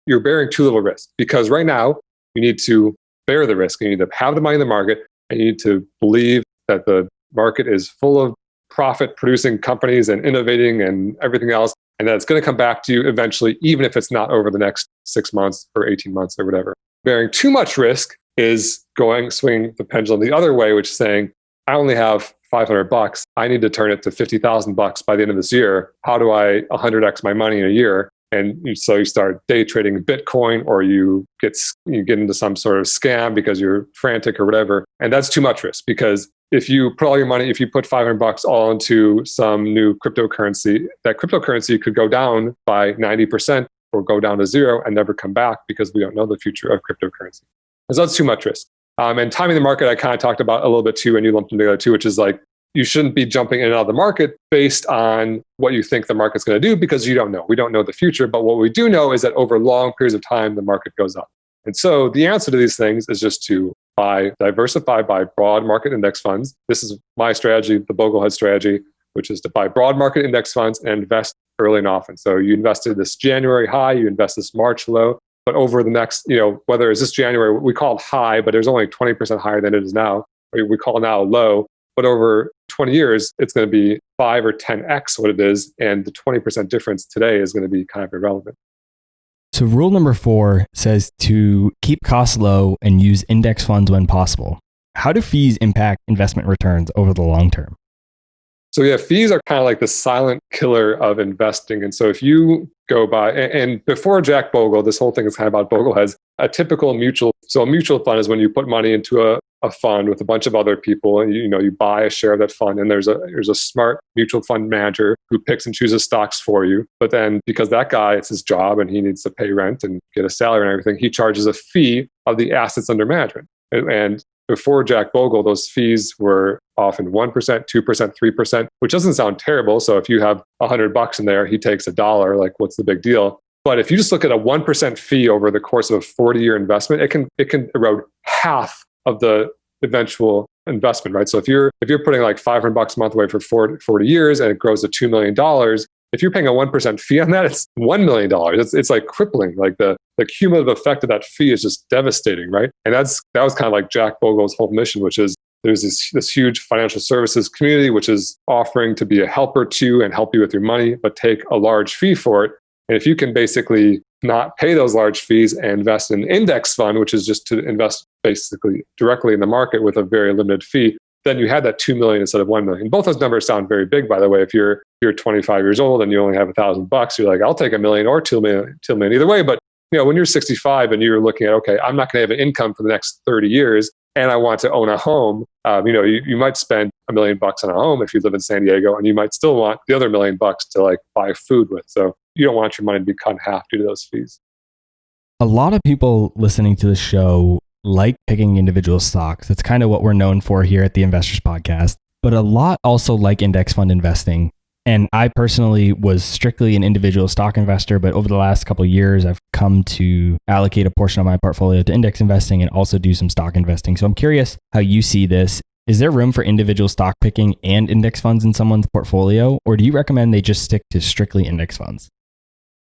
You're bearing too little risk, because right now you need to bear the risk. You need to have the money in the market, and you need to believe that the market is full of profit producing companies and innovating and everything else. And that it's going to come back to you eventually, even if it's not over the next 6 months or 18 months or whatever. Bearing too much risk is swinging the pendulum the other way, which is saying, I only have $500. I need to turn it to $50,000 by the end of this year. How do I 100x my money in a year? And so you start day trading Bitcoin, or you get into some sort of scam because you're frantic or whatever. And that's too much risk, because if you put all your money, if you put $500 all into some new cryptocurrency, that cryptocurrency could go down by 90% or go down to zero and never come back, because we don't know the future of cryptocurrency. So that's too much risk. And timing the market, I kind of talked about a little bit too, and you lumped them together too, which is like, you shouldn't be jumping in and out of the market based on what you think the market's going to do, because you don't know. We don't know the future. But what we do know is that over long periods of time, the market goes up. And so the answer to these things is just to diversify by broad market index funds. This is my strategy, the Boglehead strategy, which is to buy broad market index funds and invest early and often. So you invested this January high, you invest this March low, but over the next, whether it's this January, we call it high, but there's only 20% higher than it is now. We call now low, but over 20 years, it's going to be 5 or 10x what it is. And the 20% difference today is going to be kind of irrelevant. So rule number 4 says to keep costs low and use index funds when possible. How do fees impact investment returns over the long term? So yeah, fees are kind of like the silent killer of investing. And so if you go by, and before Jack Bogle, this whole thing is kind of about Bogleheads, a typical mutual fund is when you put money into a fund with a bunch of other people, and you buy a share of that fund, and there's a smart mutual fund manager who picks and chooses stocks for you. But then because that guy, it's his job and he needs to pay rent and get a salary and everything, he charges a fee of the assets under management. And before Jack Bogle, those fees were often 1%, 2%, 3%, which doesn't sound terrible. So if you have $100 in there, he takes $1, like what's the big deal? But if you just look at a 1% fee over the course of a 40-year investment, it can erode half of the eventual investment, right? So if you're putting like $500 a month away for 40 years and it grows to $2 million, if you're paying a 1% fee on that, it's $1 million. It's like crippling. Like the cumulative effect of that fee is just devastating, right? And that was kind of like Jack Bogle's whole mission, which is there's this huge financial services community, which is offering to be a helper to and help you with your money, but take a large fee for it. And if you can basically not pay those large fees and invest in an index fund, which is just to invest basically directly in the market with a very limited fee, then you had that 2 million instead of 1 million. Both those numbers sound very big, by the way. If you're 25 years old and you only have $1,000, you're like, I'll take $1 million or 2 million either way. But when you're 65 and you're looking at, okay, I'm not going to have an income for the next 30 years, and I want to own a home, you might spend $1 million on a home if you live in San Diego, and you might still want the other $1 million to like buy food with. So you don't want your money to be cut in half due to those fees. A lot of people listening to the show like picking individual stocks. That's kind of what we're known for here at the Investors Podcast. But a lot also like index fund investing. And I personally was strictly an individual stock investor, but over the last couple of years, I've come to allocate a portion of my portfolio to index investing and also do some stock investing. So I'm curious how you see this. Is there room for individual stock picking and index funds in someone's portfolio, or do you recommend they just stick to strictly index funds?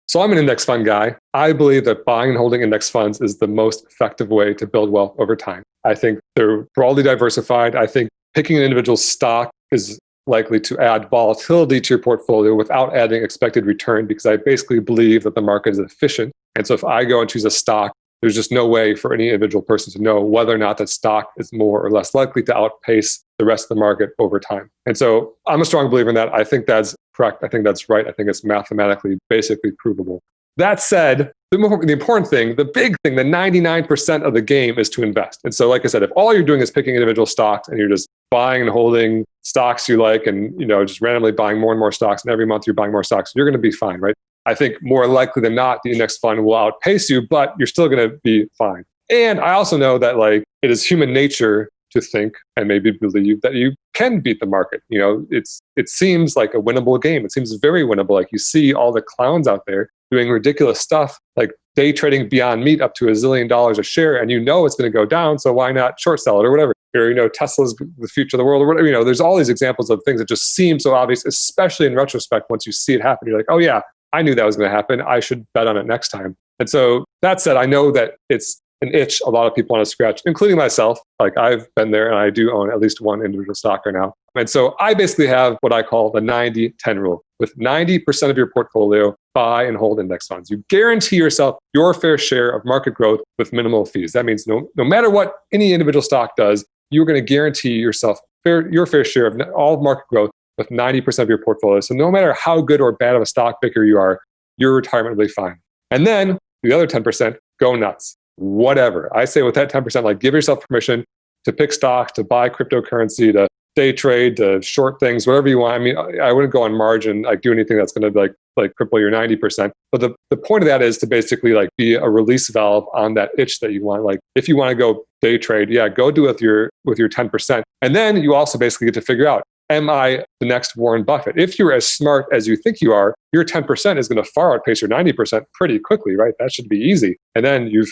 So I'm an index fund guy. I believe that buying and holding index funds is the most effective way to build wealth over time. I think they're broadly diversified. I think picking an individual stock is likely to add volatility to your portfolio without adding expected return, because I basically believe that the market is efficient. And so if I go and choose a stock there's just no way for any individual person to know whether or not that stock is more or less likely to outpace the rest of the market over time. And so I'm a strong believer in that. I think that's correct. I think that's right. I think it's mathematically basically provable. That said, the important thing, the big thing, the 99% of the game is to invest. And so, like I said, if all you're doing is picking individual stocks and you're just buying and holding stocks you like and, just randomly buying more and more stocks, and every month you're buying more stocks, you're going to be fine, right? I think more likely than not, the index fund will outpace you, but you're still going to be fine. And I also know that it is human nature to think and maybe believe that you can beat the market. It seems like a winnable game. It seems very winnable. Like you see all the clowns out there doing ridiculous stuff, like day trading Beyond Meat up to $1 zillion a share, and it's going to go down, so why not short sell it or whatever? Or, Tesla's the future of the world or whatever. There's all these examples of things that just seem so obvious, especially in retrospect. Once you see it happen, you're like, oh yeah, I knew that was going to happen. I should bet on it next time. And so that said, I know that it's an itch a lot of people want to scratch, including myself. Like I've been there and I do own at least one individual stock right now. And so I basically have what I call the 90-10 rule. With 90% of your portfolio, buy and hold index funds. You guarantee yourself your fair share of market growth with minimal fees. That means no matter what any individual stock does, you're going to guarantee yourself your fair share of all market growth with 90% of your portfolio. So no matter how good or bad of a stock picker you are, your retirement will be fine. And then the other 10%, go nuts. Whatever. I say with that 10%, give yourself permission to pick stocks, to buy cryptocurrency, to day trade, to short things, whatever you want. I mean, I wouldn't go on margin, do anything that's going to cripple your 90%. But the point of that is to basically be a release valve on that itch that you want. If you want to go day trade, go do it with your 10%. And then you also basically get to figure out, am I the next Warren Buffett? If you're as smart as you think you are, your 10% is going to far outpace your 90% pretty quickly, right? That should be easy. And then you've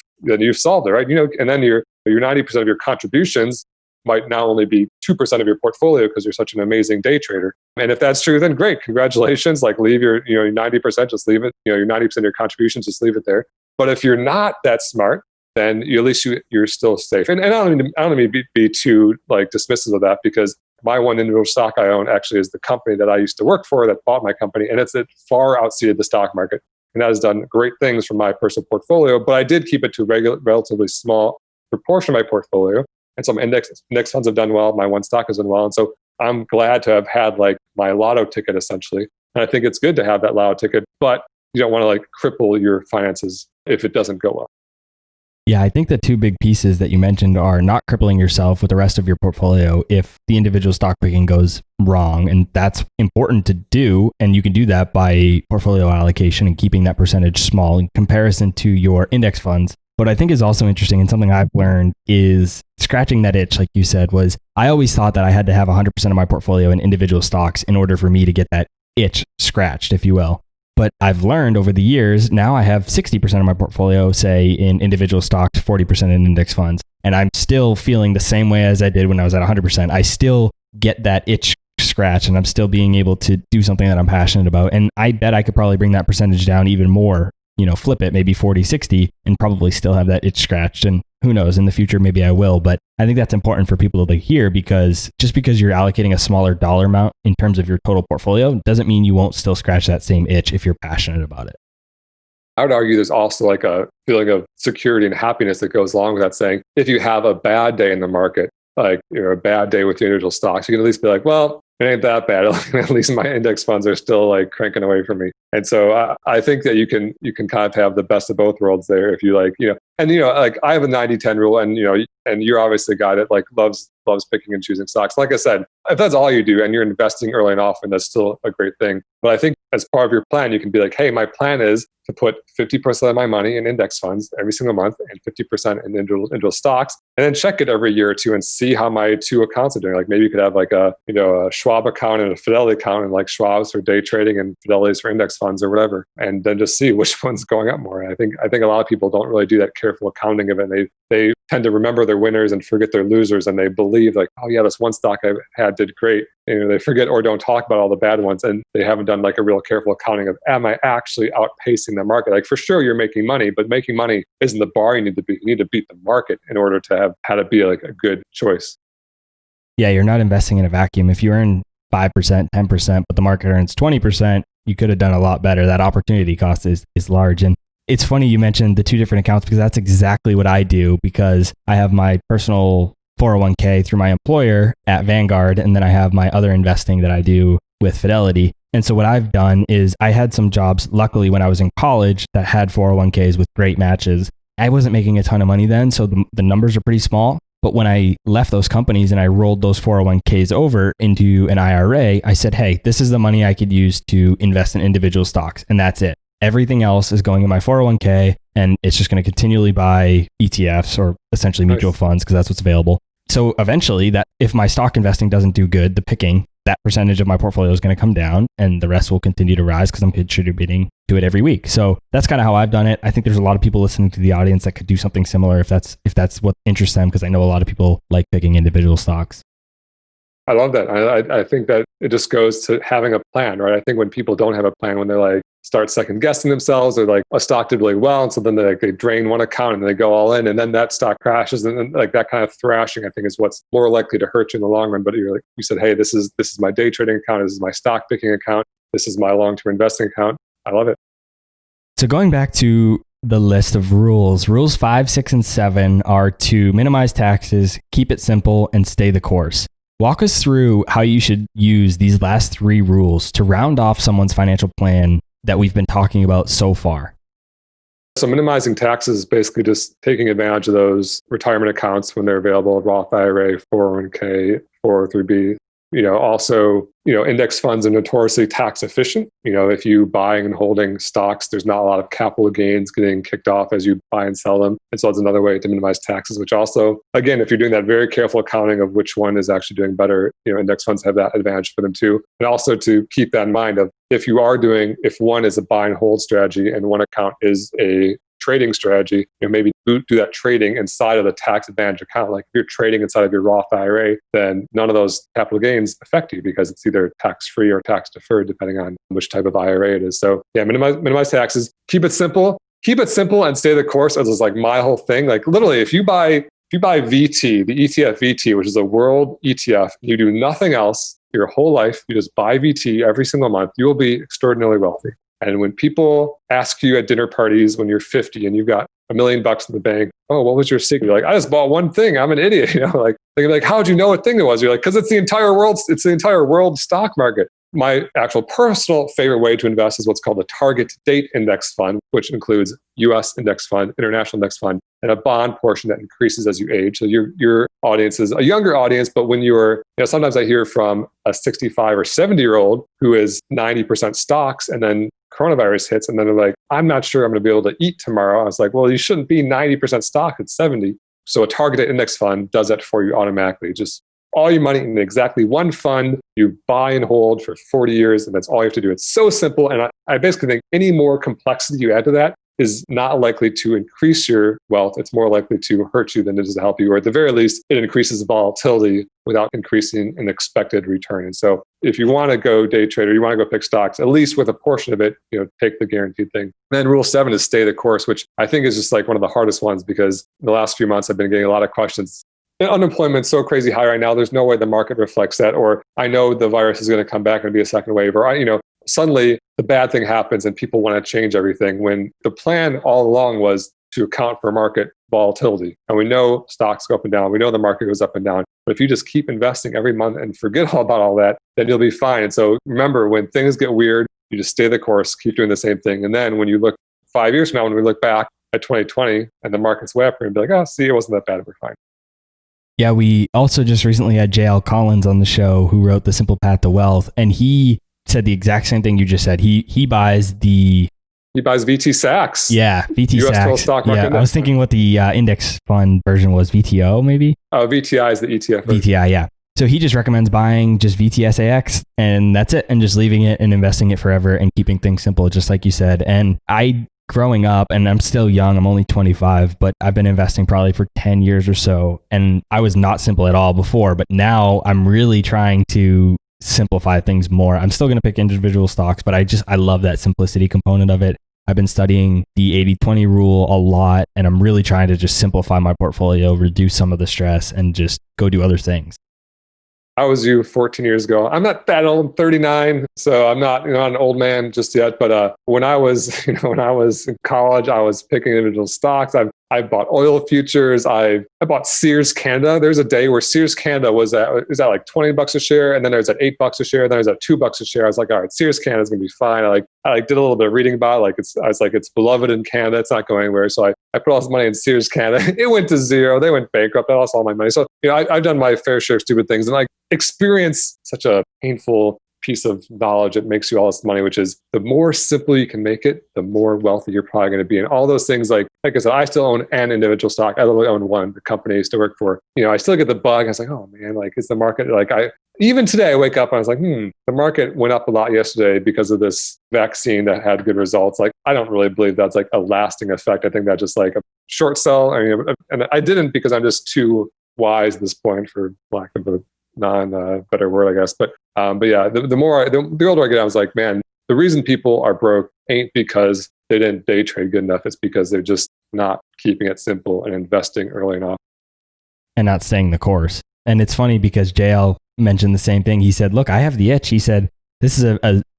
solved it, right? And then your 90% of your contributions might now only be 2% of your portfolio because you're such an amazing day trader. And if that's true, then great, congratulations. Leave your 90%, just leave it. Your 90% of your contributions, just leave it there. But if you're not that smart, then at least you're still safe. And I don't mean to be too dismissive of that, because my one individual stock I own actually is the company that I used to work for that bought my company, and it far outseeded the stock market. And that has done great things for my personal portfolio, but I did keep it to a relatively small proportion of my portfolio. And some index funds have done well. My one stock has done well. And so I'm glad to have had my lotto ticket essentially. And I think it's good to have that lotto ticket, but you don't want to cripple your finances if it doesn't go well. Yeah, I think the two big pieces that you mentioned are not crippling yourself with the rest of your portfolio if the individual stock picking goes wrong. And that's important to do. And you can do that by portfolio allocation and keeping that percentage small in comparison to your index funds. What I think is also interesting and something I've learned is scratching that itch, like you said, was I always thought that I had to have 100% of my portfolio in individual stocks in order for me to get that itch scratched, if you will. But I've learned over the years, now I have 60% of my portfolio, say, in individual stocks, 40% in index funds. And I'm still feeling the same way as I did when I was at 100%. I still get that itch scratch and I'm still being able to do something that I'm passionate about. And I bet I could probably bring that percentage down even more, flip it, maybe 40, 60, and probably still have that itch scratched. And who knows, in the future, maybe I will. But I think that's important for people to hear, because just because you're allocating a smaller dollar amount in terms of your total portfolio doesn't mean you won't still scratch that same itch if you're passionate about it. I would argue there's also a feeling of security and happiness that goes along with that, saying if you have a bad day in the market, a bad day with your individual stocks, you can at least be well, it ain't that bad. At least my index funds are still cranking away for me. And so I think that you can kind of have the best of both worlds there if you I have a 90-10 rule, and you're obviously a guy that loves picking and choosing stocks. Like I said, if that's all you do and you're investing early and often, that's still a great thing. But I think as part of your plan, you can be hey, my plan is to put 50% of my money in index funds every single month and 50% in individual stocks, and then check it every year or two and see how my two accounts are doing. Maybe you could have a Schwab account and a Fidelity account, and Schwab's for day trading and Fidelity's for index funds or whatever, and then just see which one's going up more. And I think a lot of people don't really do that careful accounting of it. And they tend to remember their winners and forget their losers, and they believe oh yeah, this one stock I had did great. They forget or don't talk about all the bad ones, and they haven't done a real careful accounting of, am I actually outpacing the market? For sure you're making money, but making money isn't the bar you need to beat. You need to beat the market in order to have had it be a good choice. Yeah, you're not investing in a vacuum. If you earn 5%, 10%, but the market earns 20%, you could have done a lot better. That opportunity cost is large. And It's funny you mentioned the two different accounts because that's exactly what I do, because I have my personal 401k through my employer at Vanguard, and then I have my other investing that I do with Fidelity. And so what I've done is I had some jobs, luckily, when I was in college that had 401ks with great matches. I wasn't making a ton of money then, so the numbers are pretty small. But when I left those companies and I rolled those 401ks over into an IRA, I said, hey, this is the money I could use to invest in individual stocks. And that's it. Everything else is going in my 401k, and it's just going to continually buy ETFs, or essentially mutual funds, because that's what's available. So eventually, that if my stock investing doesn't do good, the picking, that percentage of my portfolio is going to come down and the rest will continue to rise because I'm contributing to it every week. So that's kind of how I've done it. I think there's a lot of people listening to the audience that could do something similar if that's what interests them, because I know a lot of people like picking individual stocks. I love that. I think that it just goes to having a plan, right? I think when people don't have a plan, when they're like start second guessing themselves, or like a stock did really well, and so then they drain one account and they go all in, and then that stock crashes, and then like that kind of thrashing, I think, is what's more likely to hurt you in the long run. But you said, hey, this is my day trading account, this is my stock picking account, this is my long-term investing account. I love it. So going back to the list of rules 5, 6, and 7 are to minimize taxes, keep it simple, and stay the course. Walk us through how you should use these last 3 rules to round off someone's financial plan that we've been talking about so far. So minimizing taxes is basically just taking advantage of those retirement accounts when they're available, Roth IRA, 401k, 403b. Also, index funds are notoriously tax efficient. If you buying and holding stocks, there's not a lot of capital gains getting kicked off as you buy and sell them. And so it's another way to minimize taxes, which also, again, if you're doing that very careful accounting of which one is actually doing better, index funds have that advantage for them too. And also to keep that in mind of if one is a buy and hold strategy and one account is a trading strategy, maybe do that trading inside of the tax advantage account. Like if you're trading inside of your Roth IRA, then none of those capital gains affect you because it's either tax free or tax deferred, depending on which type of IRA it is. So yeah, minimize taxes, keep it simple and stay the course. As is like my whole thing. Like literally, if you buy VT, the ETF VT, which is a world ETF, you do nothing else your whole life, you just buy VT every single month, you will be extraordinarily wealthy. And when people ask you at dinner parties when you're 50 and you've got $1 million in the bank, oh, what was your secret? You're like, I just bought one thing. I'm an idiot. They're like, how'd you know what thing it was? You're like, because it's the entire world. It's the entire world stock market. My actual personal favorite way to invest is what's called a target date index fund, which includes US index fund, international index fund, and a bond portion that increases as you age. So your audience is a younger audience, but when you're, sometimes I hear from a 65 or 70-year-old who is 90% stocks, and then coronavirus hits, and then they're like, I'm not sure I'm going to be able to eat tomorrow. I was like, well, you shouldn't be 90% stock at 70. So a targeted index fund does that for you automatically. Just all your money in exactly one fund, you buy and hold for 40 years, and that's all you have to do. It's so simple. And I basically think any more complexity you add to that is not likely to increase your wealth. It's more likely to hurt you than it is to help you, or at the very least, it increases volatility without increasing an expected return. And so if you want to go day trade or you want to go pick stocks, at least with a portion of it, take the guaranteed thing. And then rule 7 is stay the course, which I think is just like one of the hardest ones, because in the last few months, I've been getting a lot of questions. Unemployment's so crazy high right now. There's no way the market reflects that. Or I know the virus is going to come back and be a second wave. Or, suddenly the bad thing happens and people want to change everything, when the plan all along was to account for market volatility. And we know stocks go up and down. We know the market goes up and down. But if you just keep investing every month and forget all about all that, then you'll be fine. And so remember, when things get weird, you just stay the course, keep doing the same thing. And then when you look 5 years from now, when we look back at 2020 and the market's way up, we're going to be like, oh, see, it wasn't that bad. We're fine. Yeah, we also just recently had JL Collins on the show, who wrote The Simple Path to Wealth. And he said the exact same thing you just said. He buys VT Sachs. Yeah, VT US Sachs. stock market. Yeah, I was thinking what the index fund version was. VTO, maybe? Oh, VTI is the ETF. VTI, yeah. So he just recommends buying just VTSAX, and that's it, and just leaving it and investing it forever and keeping things simple, just like you said. And growing up, and I'm still young, I'm only 25, but I've been investing probably for 10 years or so. And I was not simple at all before, but now I'm really trying to simplify things more. I'm still going to pick individual stocks, but I love that simplicity component of it. I've been studying the 80-20 rule a lot, and I'm really trying to just simplify my portfolio, reduce some of the stress, and just go do other things. I was you 14 years ago. I'm not that old, I'm 39, so I'm not, not an old man just yet. But when I was, when I was in college, I was picking individual stocks. I bought oil futures. I bought Sears Canada. There's a day where Sears Canada was at like $20 a share, and then there's at $8 a share, and then there's at $2 a share. I was like, all right, Sears Canada is gonna be fine. I did a little bit of reading about it. I was like, it's beloved in Canada. It's not going anywhere. So I put all this money in Sears Canada. It went to zero. They went bankrupt. I lost all my money. So I've done my fair share of stupid things, and experience such a painful piece of knowledge that makes you all this money, which is the more simple you can make it, the more wealthy you're probably going to be. And all those things, like I said, I still own an individual stock. I literally own one, the company I used to work for. I still get the bug. I was like, oh man, is the market even today I wake up and I was like, the market went up a lot yesterday because of this vaccine that had good results. I don't really believe that's a lasting effect. I think that's just a short sell. And I didn't because I'm just too wise at this point, for lack of a better word, I guess. But yeah, the older I get, I was like, man, the reason people are broke ain't because they didn't day trade good enough. It's because they're just not keeping it simple and investing early enough. And not staying the course. And it's funny because JL mentioned the same thing. He said, look, I have the itch. He said, this is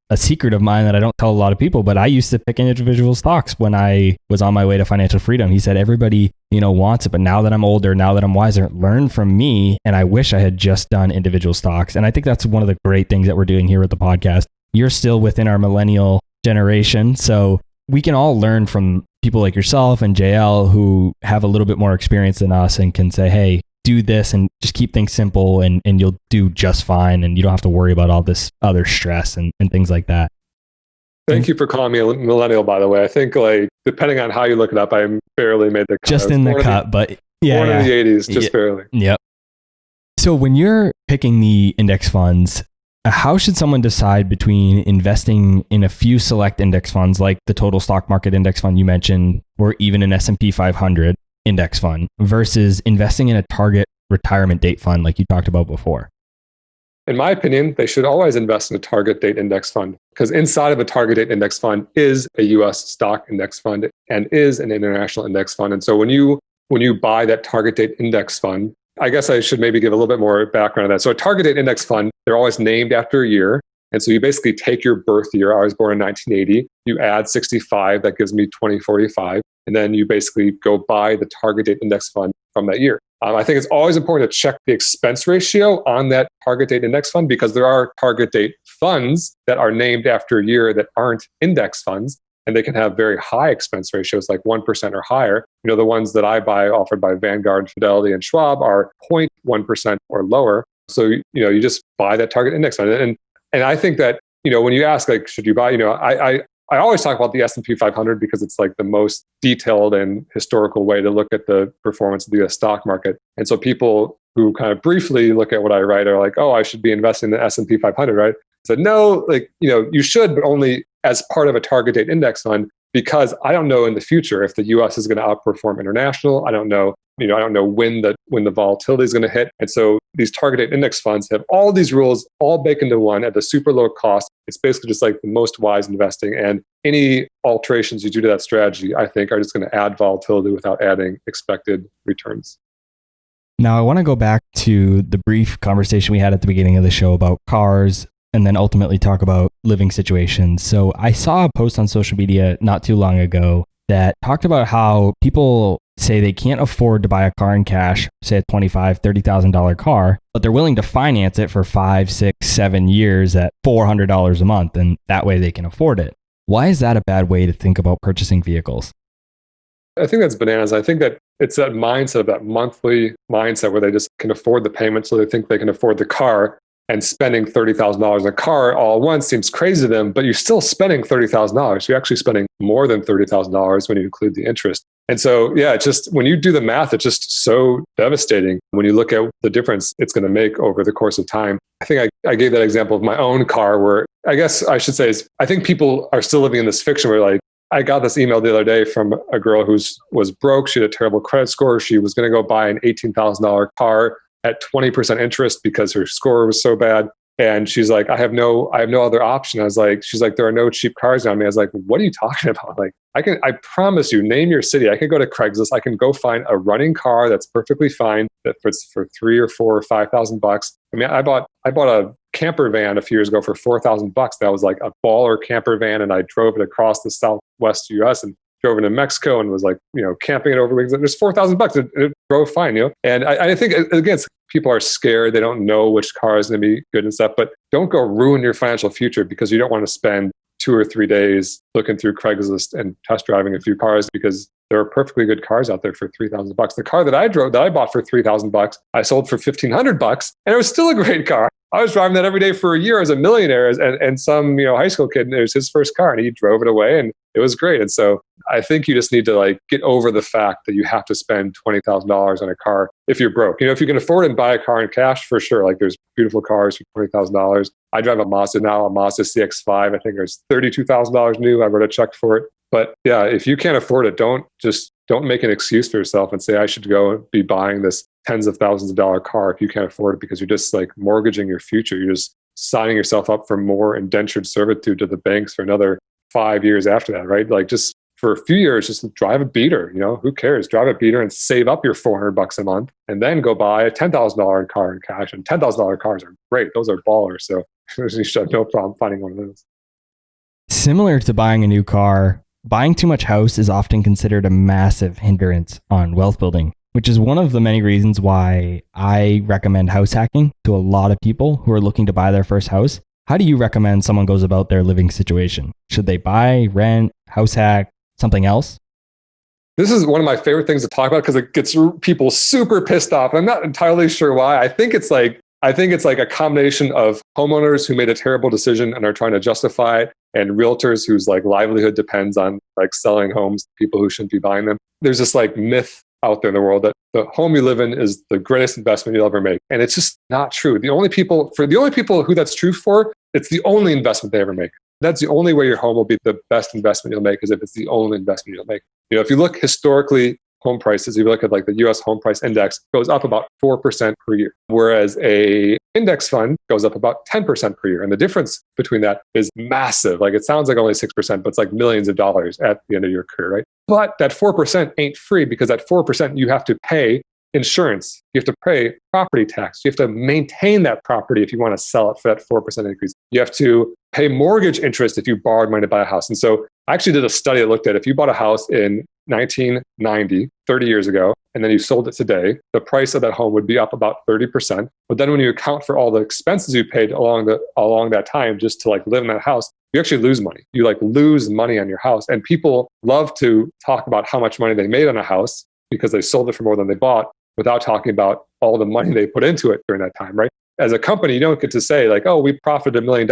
a secret of mine that I don't tell a lot of people, but I used to pick individual stocks when I was on my way to financial freedom. He said, everybody, wants it, but now that I'm older, now that I'm wiser, learn from me. And I wish I had just done individual stocks. And I think that's one of the great things that we're doing here with the podcast. You're still within our millennial generation. So we can all learn from people like yourself and JL who have a little bit more experience than us and can say, hey, do this and just keep things simple and you'll do just fine. And you don't have to worry about all this other stress and things like that. Thank you for calling me a millennial, by the way. I think depending on how you look it up, I barely made the cut. Just in the cut, but yeah. Born in the 80s, just barely. Yep. So when you're picking the index funds, how should someone decide between investing in a few select index funds like the total stock market index fund you mentioned, or even an S&P 500 index fund versus investing in a target retirement date fund like you talked about before? In my opinion, they should always invest in a target date index fund, because inside of a target date index fund is a US stock index fund and is an international index fund. And so when you buy that target date index fund, I guess I should maybe give a little bit more background on that. So a target date index fund, they're always named after a year. And so you basically take your birth year. I was born in 1980. You add 65, that gives me 2045. And then you basically go buy the target date index fund from that year. I think it's always important to check the expense ratio on that target date index fund, because there are target date funds that are named after a year that aren't index funds, and they can have very high expense ratios, like 1% or higher. The ones that I buy offered by Vanguard, Fidelity, and Schwab are 0.1% or lower. So, you just buy that target index fund. And I think that, when you ask, should you buy, I always talk about the S&P 500 because it's the most detailed and historical way to look at the performance of the US stock market. And so people who kind of briefly look at what I write are like, oh, I should be investing in the S&P 500, right? So no, you should, but only as part of a target date index fund, because I don't know in the future if the US is going to outperform international. I don't know, I don't know when the volatility is going to hit. And so these target date index funds have all these rules all baked into one at a super low cost. It's basically just the most wise investing. And any alterations you do to that strategy, I think, are just going to add volatility without adding expected returns. Now, I want to go back to the brief conversation we had at the beginning of the show about cars, and then ultimately talk about living situations. So I saw a post on social media not too long ago that talked about how people say they can't afford to buy a car in cash, say a $25,000, $30,000 car, but they're willing to finance it for 5, 6, 7 years at $400 a month, and that way they can afford it. Why is that a bad way to think about purchasing vehicles? I think that's bananas. I think that it's that mindset, that monthly mindset where they just can afford the payment, so they think they can afford the car. And spending $30,000 on a car all at once seems crazy to them, but you're still spending $30,000. You're actually spending more than $30,000 when you include the interest. And so, yeah, it's just when you do the math, it's just so devastating when you look at the difference it's going to make over the course of time. I think I gave that example of my own car where I guess I should say is I think people are still living in this fiction where I got this email the other day from a girl who was broke. She had a terrible credit score. She was going to go buy an $18,000 car at 20% interest because her score was so bad. And she's like, I have no other option. She's like, there are no cheap cars around me. I was like, what are you talking about? Like, I promise you, name your city. I can go to Craigslist. I can go find a running car that's perfectly fine that fits for $3,000 or $4,000 or $5,000. I mean, I bought a camper van a few years ago for $4,000. That was like a baller camper van, and I drove it across the Southwest U.S. and drove into Mexico and was like, camping it over weeks. There's $4,000. It drove fine, And I think, again, people are scared. They don't know which car is going to be good and stuff. But don't go ruin your financial future because you don't want to spend 2 or 3 days looking through Craigslist and test driving a few cars, because there are perfectly good cars out there for $3,000. The car that I bought for $3,000, I sold for $1,500, and it was still a great car. I was driving that every day for a year as a millionaire, and some high school kid, and it was his first car, and he drove it away, and it was great. And so I think you just need to get over the fact that you have to spend $20,000 on a car if you're broke. If you can afford it and buy a car in cash, for sure. Like, there's beautiful cars for $20,000. I drive a Mazda now, a Mazda CX-5. I think there's $32,000 new. I wrote a check for it. But yeah, if you can't afford it, don't make an excuse for yourself and say, I should go and be buying this tens of thousands of dollar car if you can't afford it, because you're just mortgaging your future. You're just signing yourself up for more indentured servitude to the banks for another 5 years after that, right? Just for a few years, just drive a beater. Who cares? Drive a beater and save up your $400 a month, and then go buy a $10,000 car in cash. And $10,000 cars are great; those are ballers. So you should have no problem finding one of those. Similar to buying a new car, buying too much house is often considered a massive hindrance on wealth building, which is one of the many reasons why I recommend house hacking to a lot of people who are looking to buy their first house. How do you recommend someone goes about their living situation? Should they buy, rent, house hack, something else? This is one of my favorite things to talk about because it gets people super pissed off. I'm not entirely sure why. I think it's like a combination of homeowners who made a terrible decision and are trying to justify it, and realtors whose livelihood depends on selling homes to people who shouldn't be buying them. There's this myth out there in the world that the home you live in is the greatest investment you'll ever make. And it's just not true. The only people who that's true for, it's the only investment they ever make. That's the only way your home will be the best investment you'll make, is if it's the only investment you'll make. If you look historically, home prices, if you look at the US home price index, goes up about 4% per year, whereas a index fund goes up about 10% per year. And the difference between that is massive. It sounds like only 6%, but it's millions of dollars at the end of your career, right? But that 4% ain't free, because that 4% you have to pay insurance. You have to pay property tax. You have to maintain that property if you want to sell it for that 4% increase. You have to pay mortgage interest if you borrowed money to buy a house. And so I actually did a study that looked at, if you bought a house in 1990, 30 years ago, and then you sold it today, the price of that home would be up about 30%. But then when you account for all the expenses you paid along that time just to live in that house, you actually lose money. You lose money on your house. And people love to talk about how much money they made on a house because they sold it for more than they bought, without talking about all the money they put into it during that time, right? As a company, you don't get to say oh, we profited $1 million,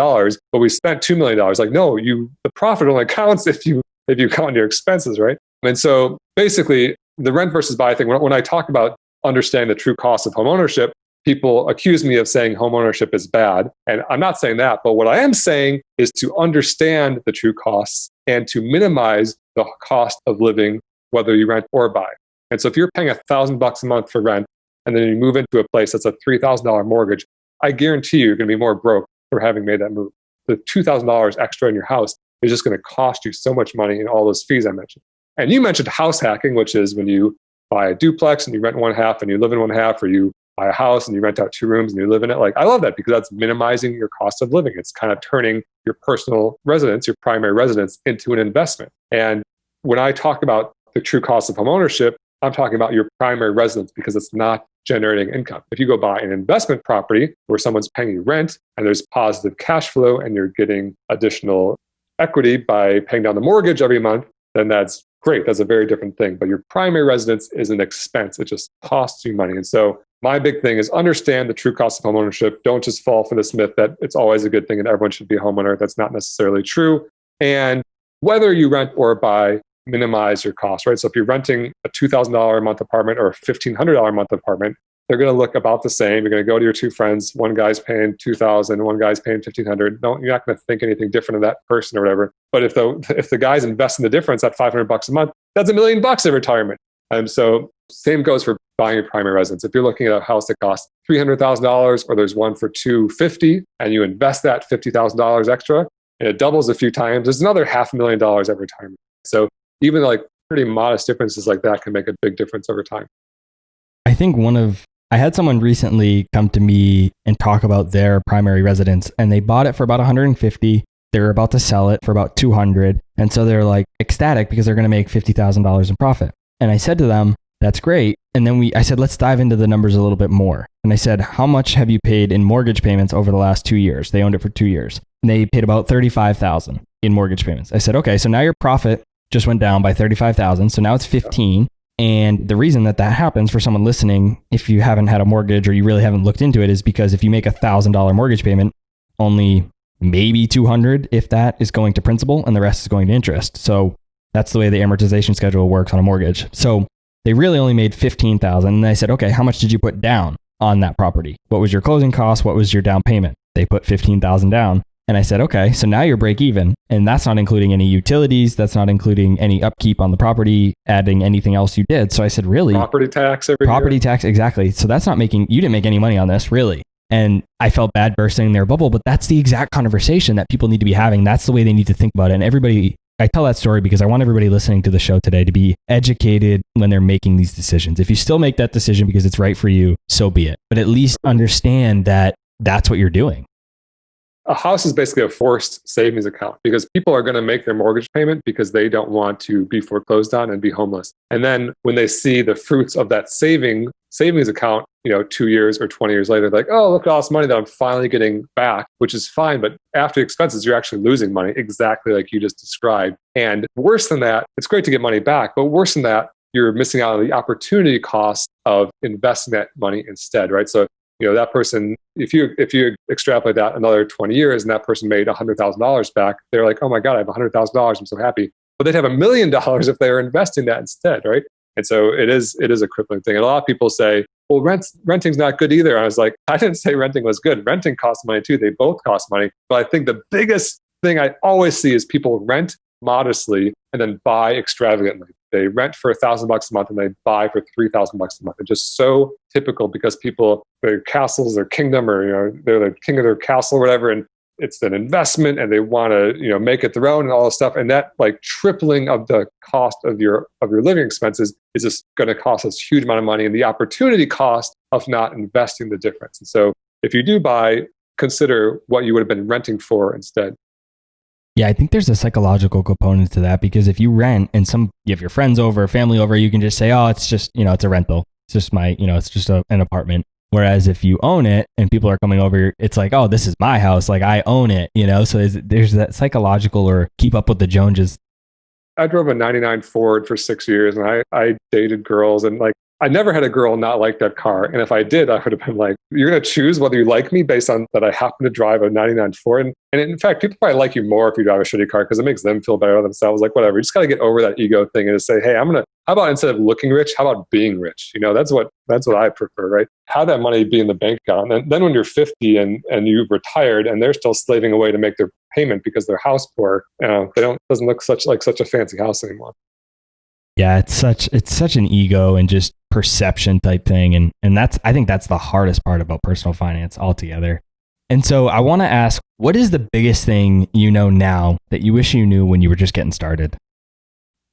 but we spent $2 million. No, the profit only counts if you count your expenses, right? And so basically, the rent versus buy thing, when I talk about understanding the true cost of home ownership, people accuse me of saying home ownership is bad. And I'm not saying that, but what I am saying is to understand the true costs and to minimize the cost of living, whether you rent or buy. And so if you're paying $1,000 a month for rent, and then you move into a place that's a $3,000 mortgage, I guarantee you're going to be more broke for having made that move. The $2,000 extra in your house is just going to cost you so much money in all those fees I mentioned. And you mentioned house hacking, which is when you buy a duplex and you rent one half and you live in one half, or you buy a house and you rent out 2 rooms and you live in it. I love that, because that's minimizing your cost of living. It's kind of turning your personal residence, your primary residence, into an investment. And when I talk about the true cost of home ownership, I'm talking about your primary residence, because it's not generating income. If you go buy an investment property where someone's paying you rent and there's positive cash flow and you're getting additional equity by paying down the mortgage every month, then that's great. That's a very different thing. But your primary residence is an expense. It just costs you money. And so my big thing is understand the true cost of home ownership. Don't just fall for this myth that it's always a good thing and everyone should be a homeowner. That's not necessarily true. And whether you rent or buy, minimize your costs, right? So if you're renting a $2,000 a month apartment or a $1,500 a month apartment, they're going to look about the same. You're going to go to your 2 friends. One guy's paying $2,000, one guy's paying $1,500. You're not going to think anything different of that person or whatever. But if the guy's investing the difference at $500 a month, that's $1 million in retirement. So same goes for buying a primary residence. If you're looking at a house that costs $300,000 or there's one for $250,000 and you invest that $50,000 extra and it doubles a few times, there's another $500,000 every time. So even like pretty modest differences like that can make a big difference over time. I think I had someone recently come to me and talk about their primary residence, and they bought it for about $150,000. They were about to sell it for about $200,000. And so they're like ecstatic because they're going to make $50,000 in profit. And I said to them, that's great. And then I said, let's dive into the numbers a little bit more. And I said, how much have you paid in mortgage payments over the last 2 years? They owned it for 2 years. And they paid about $35,000 in mortgage payments. I said, okay, so now your profit just went down by $35,000. So now it's $15,000. And the reason that happens for someone listening, if you haven't had a mortgage or you really haven't looked into it, is because if you make $1,000 mortgage payment, only maybe $200, if that, is going to principal and the rest is going to interest. So that's the way the amortization schedule works on a mortgage. So they really only made $15,000. And I said, okay, how much did you put down on that property? What was your closing cost? What was your down payment? They put $15,000 down. And I said, okay, so now you're break even. And that's not including any utilities. That's not including any upkeep on the property, adding anything else you did. So I said, really? Property tax every year? Property tax, exactly. So that's you didn't make any money on this, really. And I felt bad bursting their bubble, but that's the exact conversation that people need to be having. That's the way they need to think about it. And I tell that story because I want everybody listening to the show today to be educated when they're making these decisions. If you still make that decision because it's right for you, so be it. But at least understand that that's what you're doing. A house is basically a forced savings account because people are going to make their mortgage payment because they don't want to be foreclosed on and be homeless. And then when they see the fruits of that savings account, 2 years or 20 years later, like, oh, look at all this money that I'm finally getting back, which is fine. But after expenses, you're actually losing money, exactly like you just described. And worse than that, it's great to get money back, but worse than that, you're missing out on the opportunity cost of investing that money instead, right? So that person, if you extrapolate that another 20 years and that person made $100,000 back, they're like, oh my God, I have $100,000. I'm so happy. But they'd have $1 million if they were investing that instead, right? And so it is a crippling thing. And a lot of people say, well, renting's not good either. And I was like, I didn't say renting was good. Renting costs money too. They both cost money. But I think the biggest thing I always see is people rent modestly and then buy extravagantly. They rent for $1,000 a month and they buy for $3,000 a month. It's just so typical because people, their castles, their kingdom, or they're the king of their castle or whatever, and it's an investment and they want to make it their own and all this stuff. And that like tripling of the cost of your living expenses is just going to cost us a huge amount of money, and the opportunity cost of not investing the difference. And so if you do buy, consider what you would have been renting for instead. Yeah, I think there's a psychological component to that because if you rent and you have your friends over, family over, you can just say, oh, it's just, it's a rental. It's just it's just an apartment. Whereas if you own it and people are coming over, it's like, oh, this is my house. Like I own it, So there's that psychological or keep up with the Joneses. I drove a 99 Ford for 6 years and I dated girls, and like, I never had a girl not like that car. And if I did, I would have been like, you're going to choose whether you like me based on that I happen to drive a 99 Ford. And in fact, people probably like you more if you drive a shitty car because it makes them feel better about themselves. Like, whatever. You just got to get over that ego thing and just say, hey, how about instead of looking rich, how about being rich? That's what I prefer, right? Have that money be in the bank account. And then when you're 50 and you've retired and they're still slaving away to make their payment because they're house poor, doesn't look like such a fancy house anymore. Yeah, it's such an ego and just perception type thing. And I think that's the hardest part about personal finance altogether. And so I want to ask, what is the biggest thing you know now that you wish you knew when you were just getting started?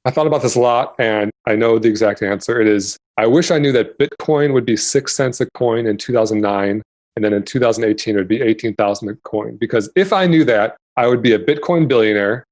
I thought about this a lot and I know the exact answer. It is, I wish I knew that Bitcoin would be 6 cents a coin in 2009. And then in 2018, it would be 18,000 a coin. Because if I knew that, I would be a Bitcoin billionaire.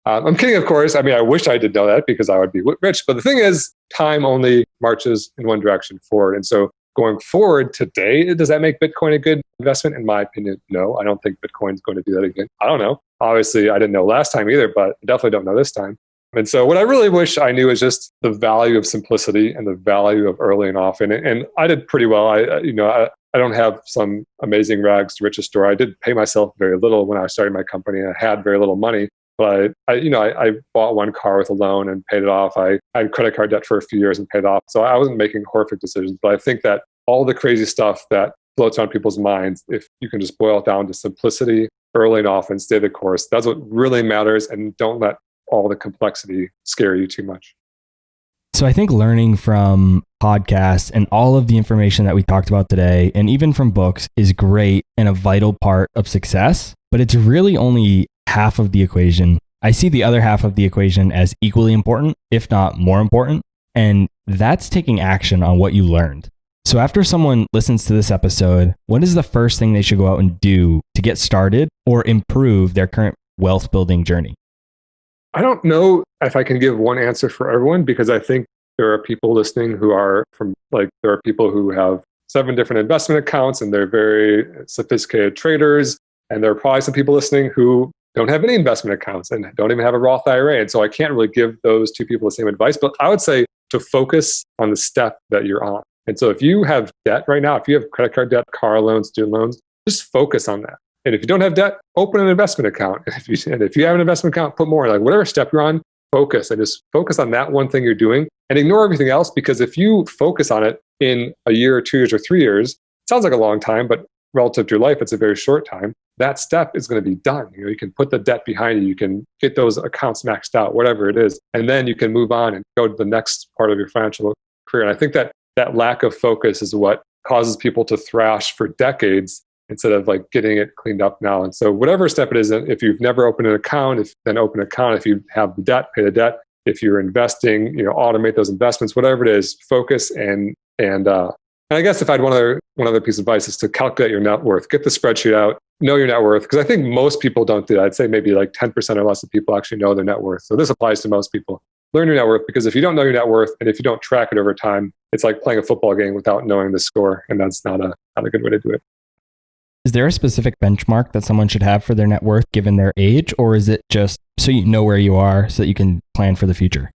I'm kidding, of course. I mean, I wish I did know that because I would be rich. But the thing is, time only marches in one direction forward. And so going forward today, does that make Bitcoin a good investment? In my opinion, no. I don't think Bitcoin is going to do that again. I don't know. Obviously, I didn't know last time either, but I definitely don't know this time. And so what I really wish I knew is just the value of simplicity and the value of early and often. And I did pretty well. I don't have some amazing rags to riches story. I did pay myself very little when I started my company. I had very little money. But I bought one car with a loan and paid it off. I had credit card debt for a few years and paid it off. So I wasn't making horrific decisions. But I think that all the crazy stuff that floats around people's minds, if you can just boil it down to simplicity, early and often, stay the course, that's what really matters. And don't let all the complexity scare you too much. So I think learning from podcast and all of the information that we talked about today, and even from books, is great and a vital part of success, but it's really only half of the equation. I see the other half of the equation as equally important, if not more important, and that's taking action on what you learned. So after someone listens to this episode, what is the first thing they should go out and do to get started or improve their current wealth building journey? I don't know if I can give one answer for everyone, because I think there are people listening who are there are people who have 7 different investment accounts and they're very sophisticated traders. And there are probably some people listening who don't have any investment accounts and don't even have a Roth IRA. And so I can't really give those 2 people the same advice, but I would say to focus on the step that you're on. And so if you have debt right now, if you have credit card debt, car loans, student loans, just focus on that. And if you don't have debt, open an investment account. And if you have an investment account, put more, like whatever step you're on, focus and just focus on that one thing you're doing and ignore everything else. Because if you focus on it in a year or 2 years or 3 years, it sounds like a long time, but relative to your life, it's a very short time. That step is going to be done. You can put the debt behind you. You can get those accounts maxed out, whatever it is. And then you can move on and go to the next part of your financial career. And I think that lack of focus is what causes people to thrash for decades instead of getting it cleaned up now. And so whatever step it is, if you've never opened an account, then open an account. If you have the debt, pay the debt. If you're investing, automate those investments, whatever it is, focus. And I guess if I had one other piece of advice is to calculate your net worth, get the spreadsheet out, know your net worth. Because I think most people don't do that. I'd say maybe 10% or less of people actually know their net worth. So this applies to most people. Learn your net worth, because if you don't know your net worth and if you don't track it over time, it's like playing a football game without knowing the score. And that's not a good way to do it. Is there a specific benchmark that someone should have for their net worth given their age, or is it just so you know where you are so that you can plan for the future?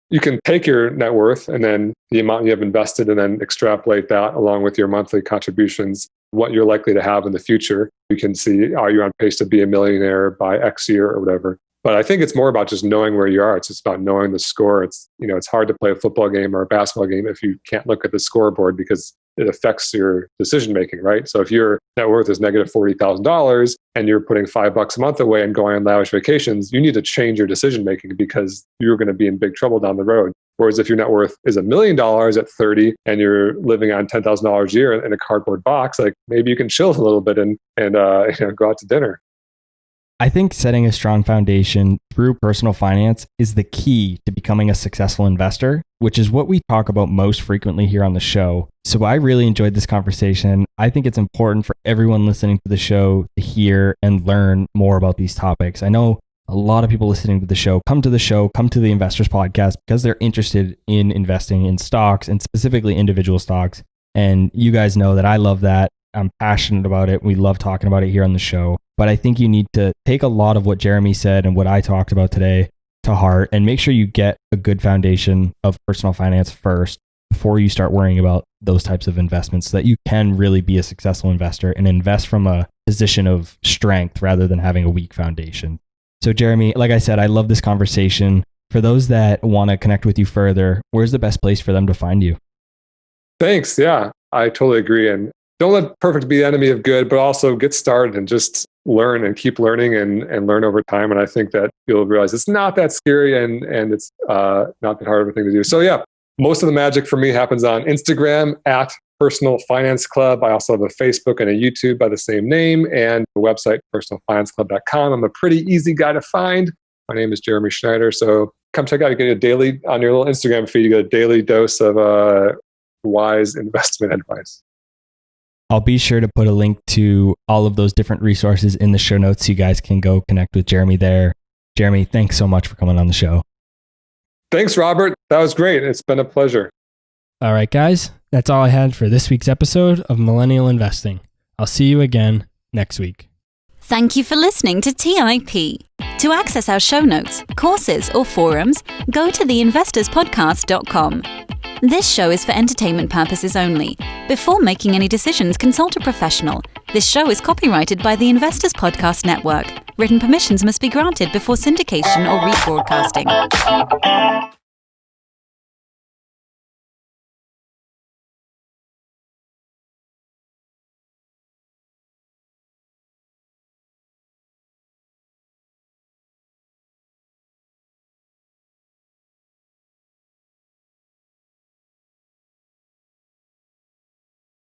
You can take your net worth and then the amount you have invested and then extrapolate that along with your monthly contributions, what you're likely to have in the future. You can see, are you on pace to be a millionaire by X year or whatever. But I think it's more about just knowing where you are. It's just about knowing the score. It's hard to play a football game or a basketball game if you can't look at the scoreboard, because it affects your decision making, right? So if your net worth is negative $40,000 and you're putting $5 a month away and going on lavish vacations, you need to change your decision making because you're going to be in big trouble down the road. Whereas if your net worth is $1 million at 30 and you're living on $10,000 a year in a cardboard box, maybe you can chill a little bit and go out to dinner. I think setting a strong foundation through personal finance is the key to becoming a successful investor, which is what we talk about most frequently here on the show. So I really enjoyed this conversation. I think it's important for everyone listening to the show to hear and learn more about these topics. I know a lot of people listening to the show, come to the Investors Podcast because they're interested in investing in stocks and specifically individual stocks. And you guys know that I love that. I'm passionate about it. We love talking about it here on the show. But I think you need to take a lot of what Jeremy said and what I talked about today to heart and make sure you get a good foundation of personal finance first before you start worrying about those types of investments so that you can really be a successful investor and invest from a position of strength rather than having a weak foundation. So Jeremy, like I said, I love this conversation. For those that want to connect with you further, where's the best place for them to find you? Thanks. Yeah, I totally agree. And don't let perfect be the enemy of good, but also get started and just learn and keep learning and learn over time. And I think that you'll realize it's not that scary and it's not that hard of a thing to do. So yeah, most of the magic for me happens on Instagram at Personal Finance Club. I also have a Facebook and a YouTube by the same name and a website, personalfinanceclub.com. I'm a pretty easy guy to find. My name is Jeremy Schneider. So come check out. You get a daily, on your little Instagram feed, you get a daily dose of wise investment advice. I'll be sure to put a link to all of those different resources in the show notes so you guys can go connect with Jeremy there. Jeremy, thanks so much for coming on the show. Thanks, Robert. That was great. It's been a pleasure. All right, guys. That's all I had for this week's episode of Millennial Investing. I'll see you again next week. Thank you for listening to TIP. To access our show notes, courses, or forums, go to theinvestorspodcast.com. This show is for entertainment purposes only. Before making any decisions, consult a professional. This show is copyrighted by the Investors Podcast Network. Written permissions must be granted before syndication or rebroadcasting.